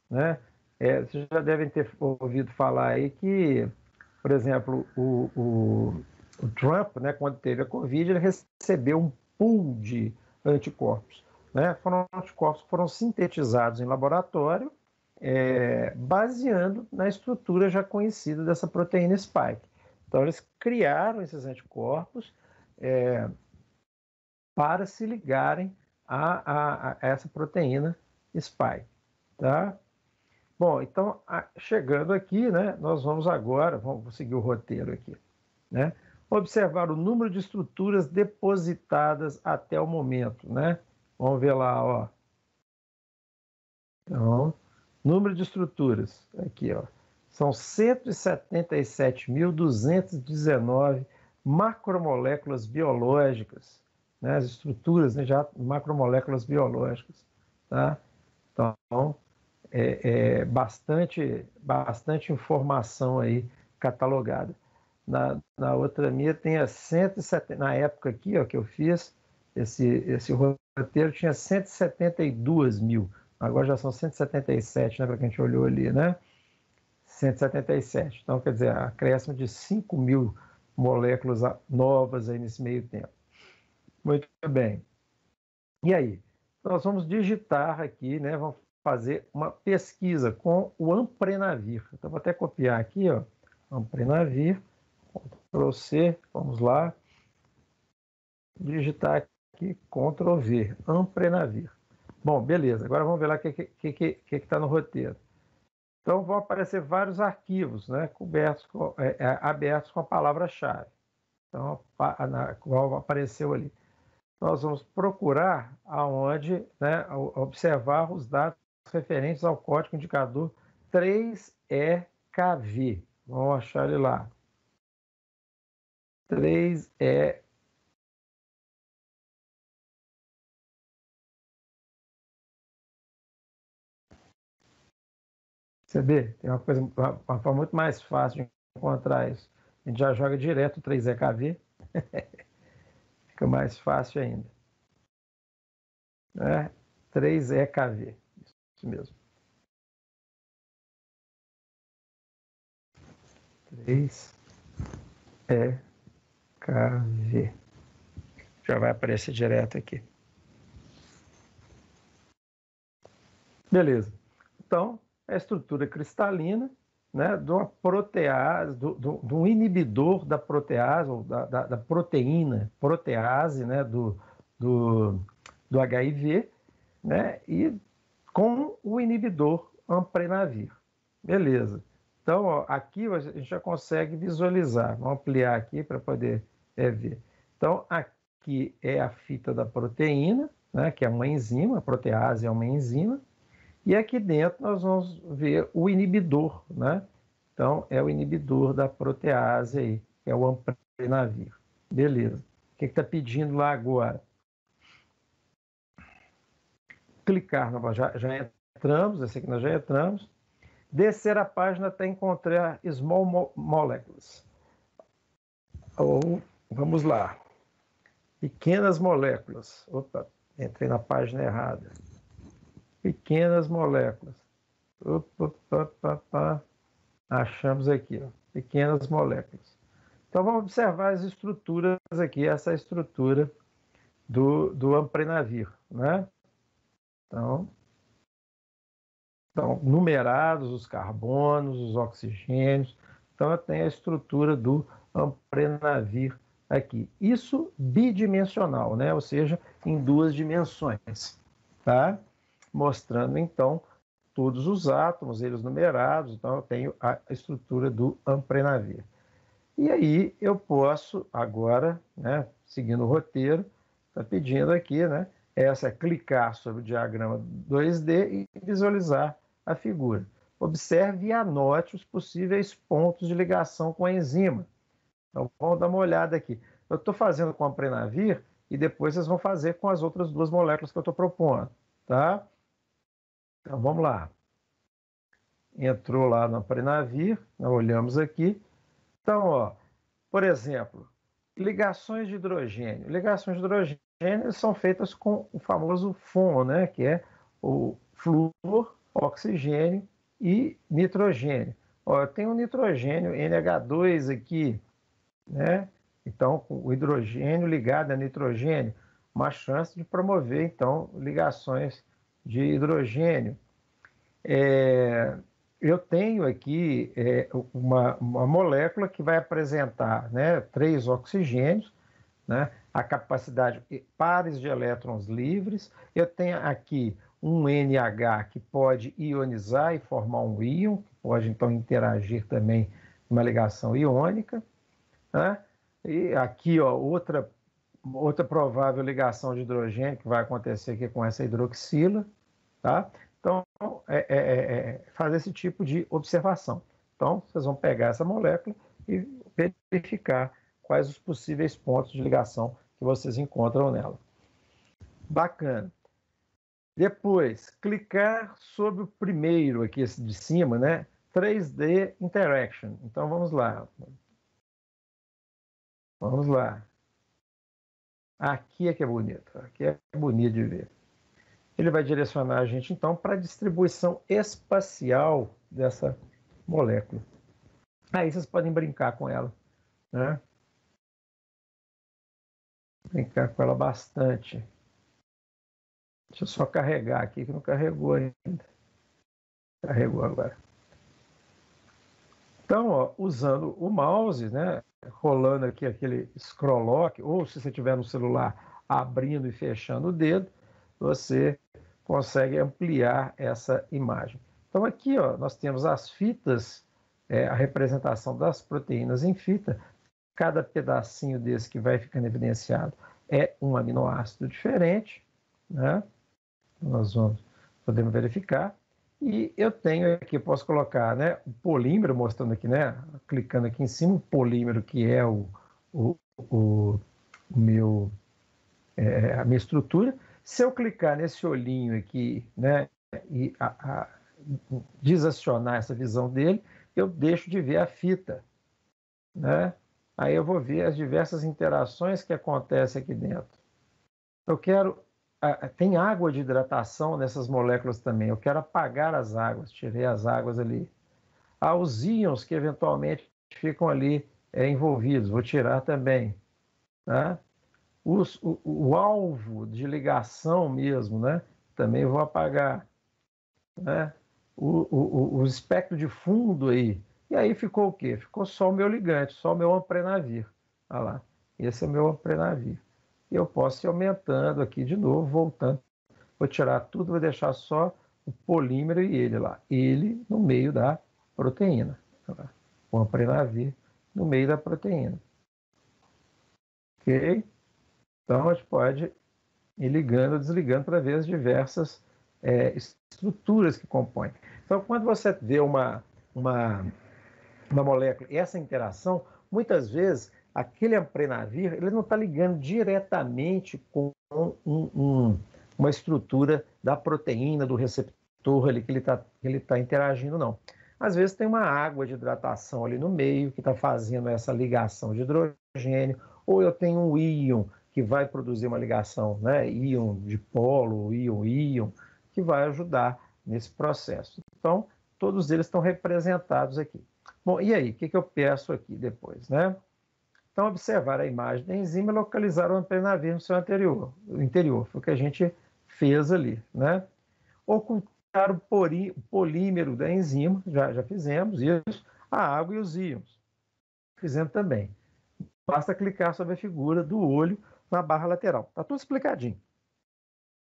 né? Vocês já devem ter ouvido falar aí que, por exemplo, o Trump, né, quando teve a Covid, ele recebeu um pool de anticorpos, né? Foram anticorpos que foram sintetizados em laboratório, baseando na estrutura já conhecida dessa proteína spike. Então, eles criaram esses anticorpos para se ligarem a essa proteína spike, tá? Bom, então, chegando aqui, né, nós vamos agora, vamos seguir o roteiro aqui, né? Observar o número de estruturas depositadas até o momento, né? Vamos ver lá, ó. Então, número de estruturas, aqui, ó. São 177.219 macromoléculas biológicas, né? As estruturas, né, já macromoléculas biológicas, tá? Então, bastante informação aí catalogada. Na outra minha tem as 170, na época aqui, ó, que eu fiz esse roteiro, tinha 172 mil, agora já são 177, né, para quem a gente olhou ali, né? 177. Então, quer dizer, acréscimo de 5 mil moléculas novas aí nesse meio tempo. Muito bem. E aí? Nós vamos digitar aqui, né? Vamos fazer uma pesquisa com o Amprenavir. Então, vou até copiar aqui, ó, Amprenavir, Ctrl+C, vamos lá, digitar aqui, Ctrl V, Amprenavir. Bom, beleza. Agora vamos ver lá o que está no roteiro. Então vão aparecer vários arquivos, né, abertos com a palavra-chave. Então, qual apareceu ali. Nós vamos procurar aonde, né, observar os dados referentes ao código indicador 3EKV. Vamos achar ele lá. 3E. Você vê, tem uma forma muito mais fácil de encontrar isso. A gente já joga direto o 3EKV. Fica mais fácil ainda. Né? 3EKV. Isso mesmo. 3EKV. Já vai aparecer direto aqui. Beleza. Então, a estrutura cristalina, né, de uma protease, de um inibidor da protease, ou da proteína, protease, né, do HIV, né, e com o inibidor Amprenavir. Beleza. Então, ó, aqui a gente já consegue visualizar. Vamos ampliar aqui para poder ver. Então, aqui é a fita da proteína, né, que é uma enzima, a protease é uma enzima, e aqui dentro nós vamos ver o inibidor, né? Então, é o inibidor da protease aí, que é o Amprenavir. Beleza. O que está pedindo lá agora? Clicar, já entramos, esse aqui nós já entramos. Descer a página até encontrar Small Molecules. Ou, vamos lá. Pequenas moléculas. Opa, entrei na página errada. Pequenas moléculas. Opa. Achamos aqui, ó, pequenas moléculas. Então vamos observar as estruturas aqui, essa estrutura do Amprenavir, né? Então, numerados os carbonos, os oxigênios. Então eu tenho a estrutura do Amprenavir aqui. Isso bidimensional, né? Ou seja, em duas dimensões, tá? Mostrando então todos os átomos, eles numerados, então eu tenho a estrutura do Amprenavir. E aí eu posso agora, né, seguindo o roteiro, está pedindo aqui, né, clicar sobre o diagrama 2D e visualizar a figura. Observe e anote os possíveis pontos de ligação com a enzima. Então vamos dar uma olhada aqui. Eu estou fazendo com o Amprenavir e depois vocês vão fazer com as outras duas moléculas que eu estou propondo, tá? Então, vamos lá. Entrou lá no Amprenavir, nós olhamos aqui. Então, ó, por exemplo, ligações de hidrogênio. Ligações de hidrogênio são feitas com o famoso FON, né, que é o flúor, oxigênio e nitrogênio. Ó, eu tenho um nitrogênio NH2 aqui, né? Então, o hidrogênio ligado a nitrogênio, uma chance de promover, então, ligações de hidrogênio. Eu tenho aqui uma molécula que vai apresentar, né, 3 oxigênios, né, a capacidade pares de elétrons livres. Eu tenho aqui um NH que pode ionizar e formar um íon, que pode então interagir também numa ligação iônica, né? E aqui, ó, outra provável ligação de hidrogênio que vai acontecer aqui com essa hidroxila, tá? Então, fazer esse tipo de observação. Então, vocês vão pegar essa molécula e verificar quais os possíveis pontos de ligação que vocês encontram nela. Bacana. Depois, clicar sobre o primeiro aqui, esse de cima, né? 3D Interaction. Então, vamos lá. Vamos lá. Aqui é que é bonito. Aqui é bonito de ver. Ele vai direcionar a gente, então, para a distribuição espacial dessa molécula. Aí vocês podem brincar com ela, né? Brincar com ela bastante. Deixa eu só carregar aqui, que não carregou ainda. Carregou agora. Então, ó, usando o mouse, né, rolando aqui aquele scroll lock, ou se você tiver no celular, abrindo e fechando o dedo, você consegue ampliar essa imagem. Então aqui ó, nós temos as fitas, a representação das proteínas em fita. Cada pedacinho desse que vai ficando evidenciado é um aminoácido diferente, né? Nós podemos verificar. E eu tenho aqui, eu posso colocar, né, o polímero, mostrando aqui, né, clicando aqui em cima, o polímero que é a minha estrutura. Se eu clicar nesse olhinho aqui, né, e desacionar essa visão dele, eu deixo de ver a fita, né? Aí eu vou ver as diversas interações que acontecem aqui dentro. Eu quero... tem água de hidratação nessas moléculas também. Eu quero apagar as águas, tirei as águas ali. Há os íons que eventualmente ficam ali envolvidos, vou tirar também. Tá? O alvo de ligação mesmo, né? Também vou apagar. Né? O espectro de fundo aí. E aí ficou o quê? Ficou só o meu ligante, só o meu amprenavir. Olha lá, esse é o meu amprenavir. E eu posso ir aumentando aqui de novo, voltando. Vou tirar tudo, vou deixar só o polímero e ele lá. Ele no meio da proteína. O amprenavir no meio da proteína. Ok? Então a gente pode ir ligando ou desligando para ver as diversas estruturas que compõem. Então quando você vê uma molécula, essa interação, muitas vezes aquele amprenavir ele não está ligando diretamente com uma estrutura da proteína, do receptor ali que ele tá interagindo, não. Às vezes tem uma água de hidratação ali no meio que está fazendo essa ligação de hidrogênio, ou eu tenho um íon que vai produzir uma ligação, né, íon dipolo, íon-íon, que vai ajudar nesse processo. Então, todos eles estão representados aqui. Bom, e aí, o que eu peço aqui depois, né? Então, observar a imagem da enzima e localizar o amprenavir no seu interior. Foi o que a gente fez ali, né? Ocultar o polímero da enzima, já fizemos isso, a água e os íons. Fizemos também. Basta clicar sobre a figura do olho na barra lateral. Está tudo explicadinho.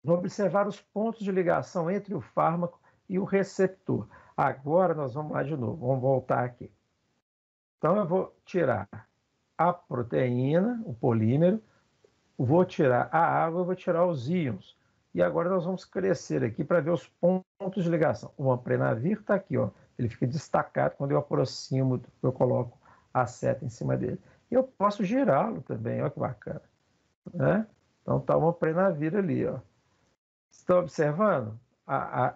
Vamos observar os pontos de ligação entre o fármaco e o receptor. Agora nós vamos lá de novo, vamos voltar aqui. Então eu vou tirar a proteína, o polímero, vou tirar a água, vou tirar os íons. E agora nós vamos crescer aqui para ver os pontos de ligação. O amprenavir está aqui, ó. Ele fica destacado quando eu aproximo, eu coloco a seta em cima dele. E eu posso girá-lo também, olha que bacana. Né? Então está o amprenavir ali, ó. Estão observando?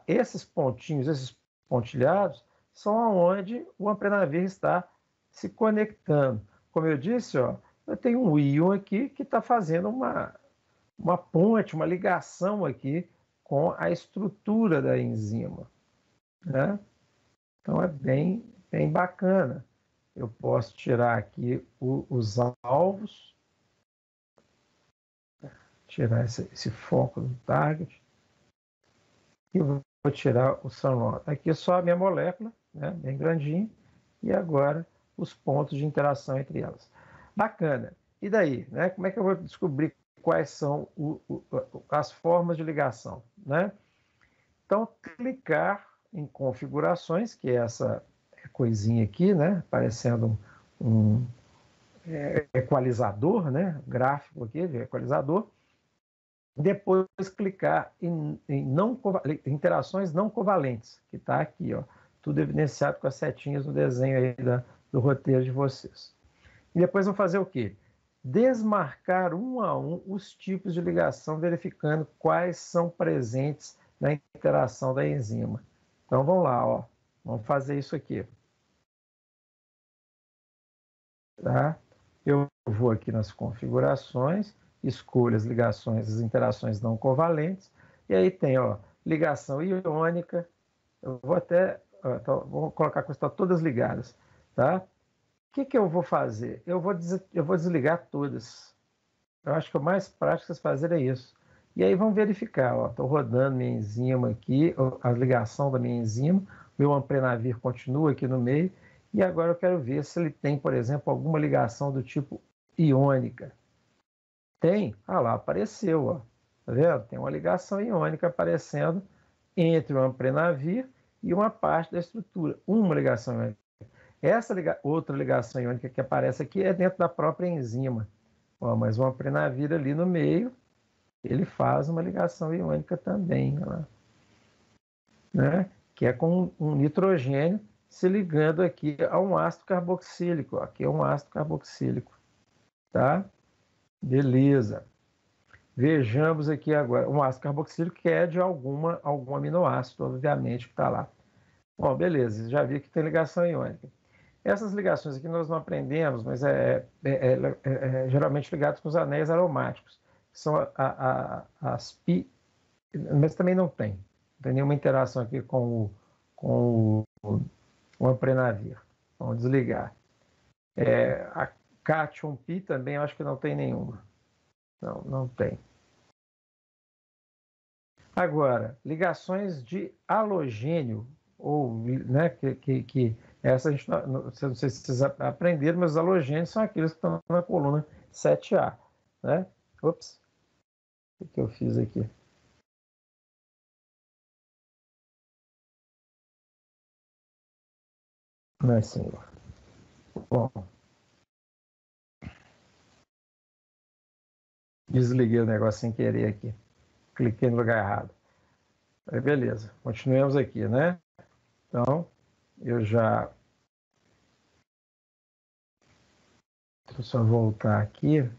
Esses pontinhos, esses pontilhados, são onde o amprenavir está se conectando. Como eu disse, ó, eu tenho um íon aqui que está fazendo uma ponte, uma ligação aqui com a estrutura da enzima. Né? Então é bem bacana. Eu posso tirar aqui os alvos, tirar esse foco do target, e vou tirar o sunload. Aqui é só a minha molécula, né, bem grandinha, e agora os pontos de interação entre elas. Bacana. E daí? Né, como é que eu vou descobrir quais são as formas de ligação? Né? Então, clicar em configurações, que é essa coisinha aqui, né, parecendo um equalizador, né, gráfico aqui de equalizador. Depois clicar em interações não covalentes, que está aqui, ó, tudo evidenciado com as setinhas no desenho aí do roteiro de vocês. E depois vou fazer o quê? Desmarcar um a um os tipos de ligação, verificando quais são presentes na interação da enzima. Então vamos lá, ó, vamos fazer isso aqui. Tá? Eu vou aqui nas configurações, escolho as ligações, as interações não covalentes, e aí tem, ó, ligação iônica. Eu vou até, vou colocar que estão todas ligadas, tá? O que eu vou fazer? Eu vou desligar todas. Eu acho que o mais prático vocês fazerem é isso. E aí vamos verificar, ó, estou rodando minha enzima aqui, a ligação da minha enzima, meu amprenavir continua aqui no meio, e agora eu quero ver se ele tem, por exemplo, alguma ligação do tipo iônica. Tem, lá apareceu, ó. Tá vendo? Tem uma ligação iônica aparecendo entre o amprenavir e uma parte da estrutura. Uma ligação iônica. Essa outra ligação iônica que aparece aqui é dentro da própria enzima. Ó, mas o amprenavir ali no meio, ele faz uma ligação iônica também, ó, né? Que é com um nitrogênio se ligando aqui a um ácido carboxílico. Aqui é um ácido carboxílico. Tá? Beleza. Vejamos aqui agora um ácido carboxílico que é de algum aminoácido, obviamente, que está lá. Bom, beleza, já vi que tem ligação iônica. Essas ligações aqui nós não aprendemos, mas geralmente ligadas com os anéis aromáticos, que são as pi, mas também não tem nenhuma interação aqui com o amprenavir. Vamos desligar. A cátion pi também eu acho que não tem nenhuma. Não tem. Agora, ligações de halogênio, ou, né, que essa a gente não sei se vocês aprenderam, mas os halogênios são aqueles que estão na coluna 7A. Né? Ops, o que eu fiz aqui? Não é senhor. Bom, desliguei o negócio sem querer aqui. Cliquei no lugar errado. Aí, beleza, continuemos aqui, né? Então, eu já... Deixa eu só voltar aqui.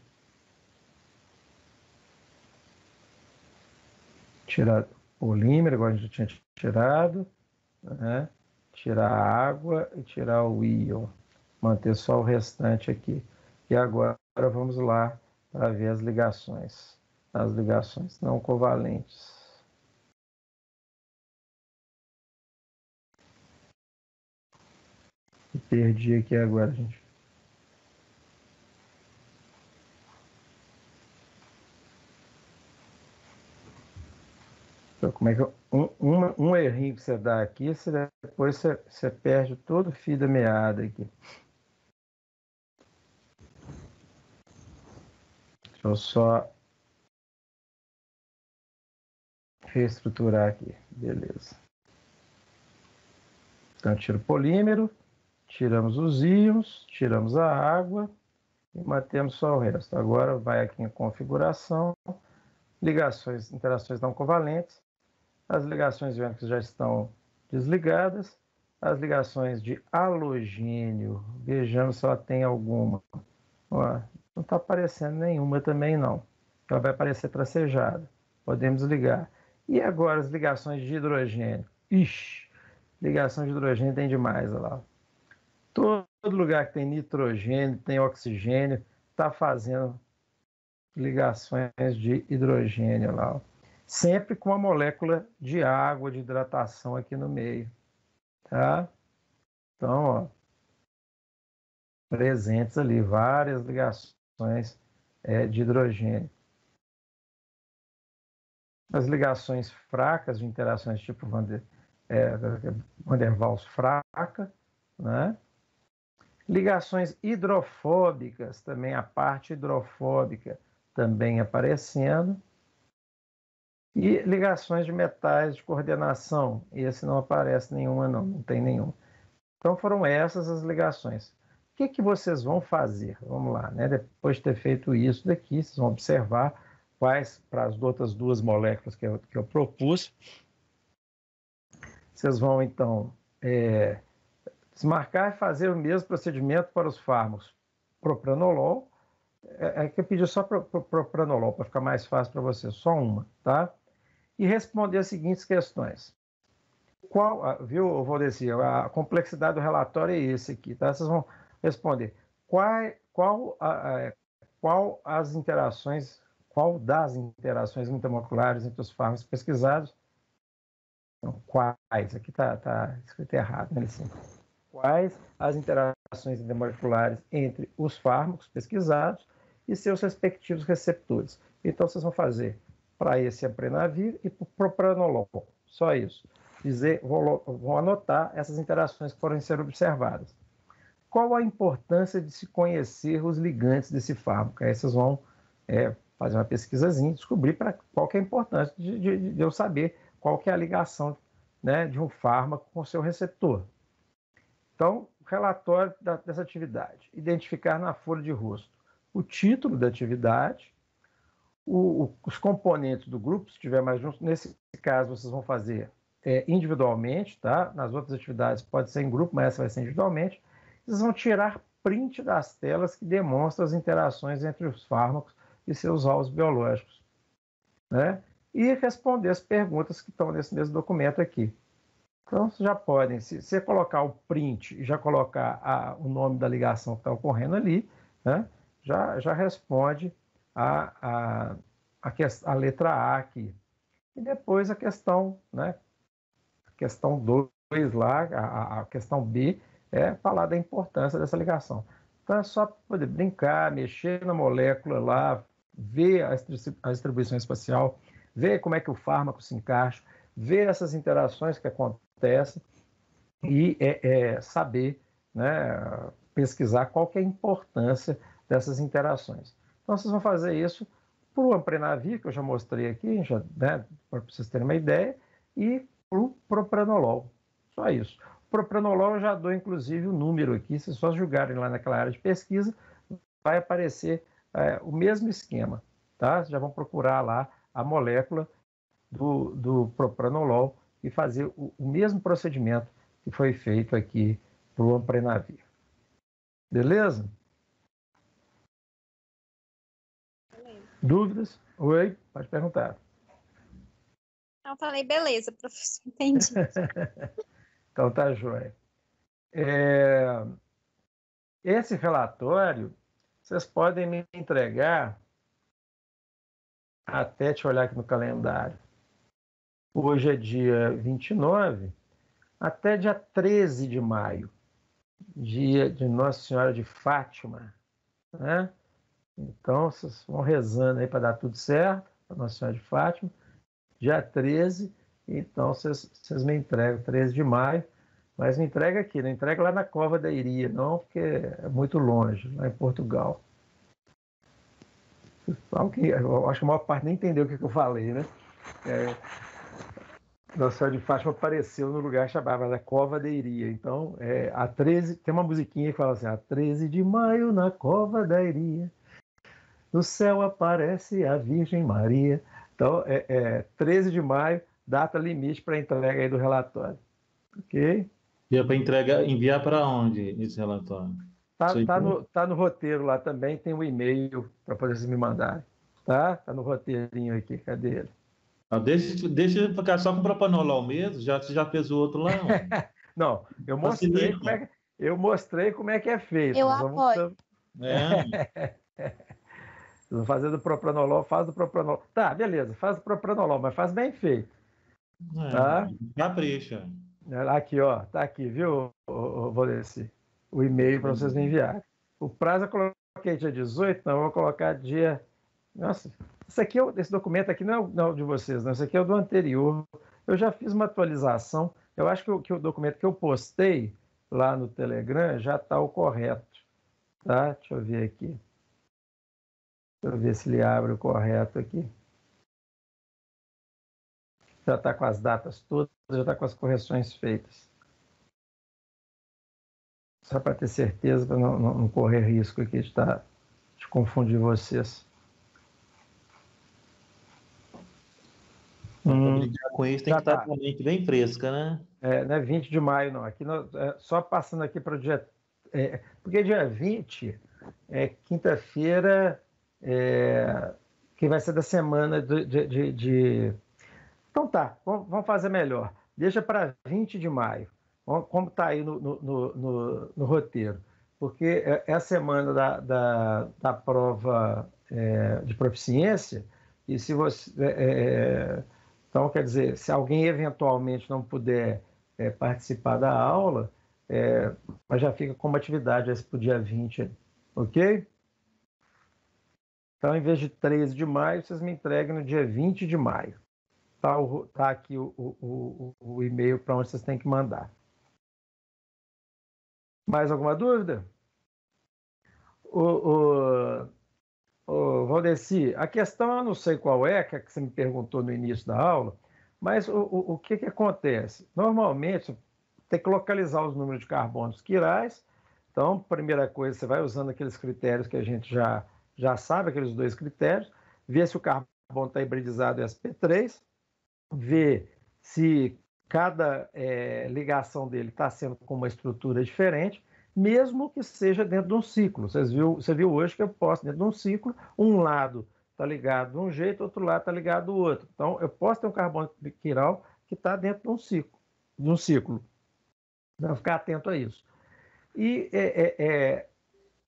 Tirar o polímero, agora a gente tinha tirado, né? Tirar a água e tirar o íon. Manter só o restante aqui. E agora vamos lá para ver as ligações não covalentes. Perdi aqui agora, gente. Então, como é que um errinho que você dá aqui, depois você perde todo o fio da meada aqui. Deixa eu só reestruturar aqui. Beleza. Então, tira o polímero, tiramos os íons, tiramos a água e mantemos só o resto. Agora vai aqui em configuração, interações não covalentes. As ligações iônicas já estão desligadas. As ligações de halogênio, vejamos se ela tem alguma. Ó, não está aparecendo nenhuma também não. Ela vai aparecer tracejada. Podemos ligar. E agora as ligações de hidrogênio? Ixi, ligação de hidrogênio tem demais, olha lá. Todo lugar que tem nitrogênio, tem oxigênio, está fazendo ligações de hidrogênio lá. Ó. Sempre com a molécula de água, de hidratação aqui no meio. Tá? Então, ó, presentes ali várias ligações de hidrogênio. As ligações fracas de interações tipo Van der Waals fraca, né? Ligações hidrofóbicas, também a parte hidrofóbica também aparecendo. E ligações de metais de coordenação, esse não aparece nenhuma não tem nenhuma. Então foram essas as ligações. O que vocês vão fazer? Vamos lá, né? Depois de ter feito isso daqui, vocês vão observar quais, para as outras duas moléculas que eu propus, vocês vão então desmarcar e fazer o mesmo procedimento para os fármacos propranolol. Que eu pedi só propranolol, para ficar mais fácil para vocês, só uma, tá? E responder as seguintes questões. Viu, Valdeci? A complexidade do relatório é esse aqui, tá? Vocês vão responder qual das interações intermoleculares entre os fármacos pesquisados, não, quais, aqui está escrito errado, né? Assim, quais as interações intermoleculares entre os fármacos pesquisados e seus respectivos receptores. Então, vocês vão fazer para esse amprenavir e para o propranolol, só isso. Vão anotar essas interações que foram ser observadas. Qual a importância de se conhecer os ligantes desse fármaco? Aí vocês vão fazer uma pesquisazinha, descobrir qual que é a importância de eu saber qual que é a ligação, né, de um fármaco com o seu receptor. Então, relatório dessa atividade. Identificar na folha de rosto o título da atividade, os componentes do grupo, se tiver mais juntos. Nesse caso, vocês vão fazer individualmente, tá? Nas outras atividades pode ser em grupo, mas essa vai ser individualmente. Vocês vão tirar print das telas que demonstram as interações entre os fármacos e seus alvos biológicos, né? E responder as perguntas que estão nesse mesmo documento aqui. Então, vocês já podem, se você colocar o print e já colocar o nome da ligação que está ocorrendo ali, né, já responde a letra A aqui. E depois a questão, né, a questão 2 lá, a questão B, é falar da importância dessa ligação. Então, é só poder brincar, mexer na molécula lá, ver a distribuição espacial, ver como é que o fármaco se encaixa, ver essas interações que acontecem e saber, né, pesquisar qual que é a importância dessas interações. Então, vocês vão fazer isso para o Amprenavir, que eu já mostrei aqui, né, para vocês terem uma ideia, e para o propranolol. Só isso. O propranolol eu já dou, inclusive, o número aqui, se só julgarem lá naquela área de pesquisa, vai aparecer o mesmo esquema, tá? Já vão procurar lá a molécula do propranolol e fazer o mesmo procedimento que foi feito aqui para o Amprenavir. Beleza? Dúvidas? Oi, pode perguntar. Eu falei, beleza, professor, entendi. Então tá joia. Esse relatório, vocês podem me entregar até, deixa eu olhar aqui no calendário. Hoje é dia 29, até dia 13 de maio, dia de Nossa Senhora de Fátima, né? Então, vocês vão rezando aí para dar tudo certo, para Nossa Senhora de Fátima. Dia 13, então vocês me entregam, 13 de maio, mas me entrega aqui, não entrega lá na Cova da Iria, não, porque é muito longe, lá em Portugal. Eu acho que a maior parte nem entendeu o que eu falei, né? Nossa Senhora de Fátima apareceu no lugar que chamava da Cova da Iria. Então, a 13, tem uma musiquinha que fala assim, a 13 de maio na Cova da Iria, no céu aparece a Virgem Maria. Então, 13 de maio, data limite para entrega aí do relatório. Ok? E para entregar, enviar para onde esse relatório? Tá no roteiro lá também, tem um e-mail para poder vocês me mandarem. Tá no roteirinho aqui, cadê ele? Deixa eu ficar só com o propanolol mesmo, você já fez o outro lá? Não, eu mostrei como é que é feito. Eu apoio. Vamos fazer do propranolol, faz do propranolol. Tá, beleza, faz do propranolol, mas faz bem feito. Tá? Capricha. Aqui, ó, tá aqui, viu, Valdeci? O e-mail para vocês me enviarem. O prazo eu coloquei dia 18, não, eu vou colocar dia... Nossa, esse documento aqui não é o de vocês, não, esse aqui é o do anterior. Eu já fiz uma atualização, eu acho que o documento que eu postei lá no Telegram já está o correto, tá? Deixa eu ver aqui. Deixa eu ver se ele abre o correto aqui. Já está com as datas todas, já está com as correções feitas. Só para ter certeza, para não correr risco aqui de confundir vocês. Para brincar com isso, tem que estar com a mente bem fresca, né? Não é 20 de maio, não. Aqui só passando aqui para o dia... porque dia 20 é quinta-feira, que vai ser da semana de... Então tá, vamos fazer melhor. Deixa para 20 de maio, como está aí no roteiro. Porque é a semana da prova de proficiência, e se você... Então, quer dizer, se alguém eventualmente não puder participar da aula, mas já fica como atividade para o dia 20, ok? Então, em vez de 13 de maio, vocês me entreguem no dia 20 de maio. Tá aqui o e-mail para onde vocês têm que mandar. Mais alguma dúvida? Valdeci, a questão eu não sei qual é, que você me perguntou no início da aula, mas o que acontece? Normalmente, tem que localizar os números de carbonos quirais. Então, primeira coisa, você vai usando aqueles critérios que a gente já sabe, aqueles 2 critérios, ver se o carbono está hibridizado em sp3, ver se cada ligação dele está sendo com uma estrutura diferente, mesmo que seja dentro de um ciclo. Você viu hoje que eu posso, dentro de um ciclo, um lado está ligado de um jeito, outro lado está ligado do outro. Então, eu posso ter um carbono quiral que está dentro de um ciclo. Então, ficar atento a isso. E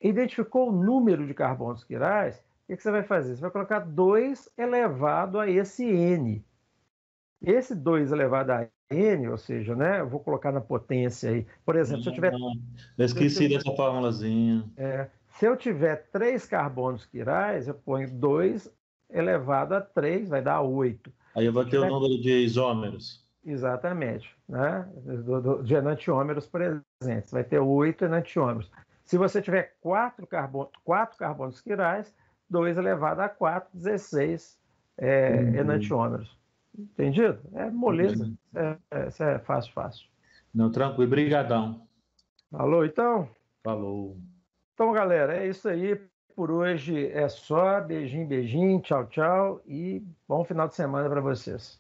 identificou o número de carbonos quirais, o que você vai fazer? Você vai colocar 2 elevado a esse N. Esse 2 elevado a N, ou seja, né, eu vou colocar na potência aí. Por exemplo, se eu tiver. Eu esqueci dessa formulazinha. Se eu tiver 3 carbonos quirais, eu ponho 2 elevado a 3, vai dar 8. Aí eu vou ter o número de isômeros. Exatamente, né? De enantiômeros presentes. Vai ter 8 enantiômeros. Se você tiver 4 carbonos quirais, 2 elevado a 4, 16 enantiômeros. Entendido? É moleza. Isso é fácil. Não, tranquilo. Brigadão. Falou, então? Falou. Então, galera, é isso aí. Por hoje é só. Beijinho, tchau, tchau. E bom final de semana para vocês.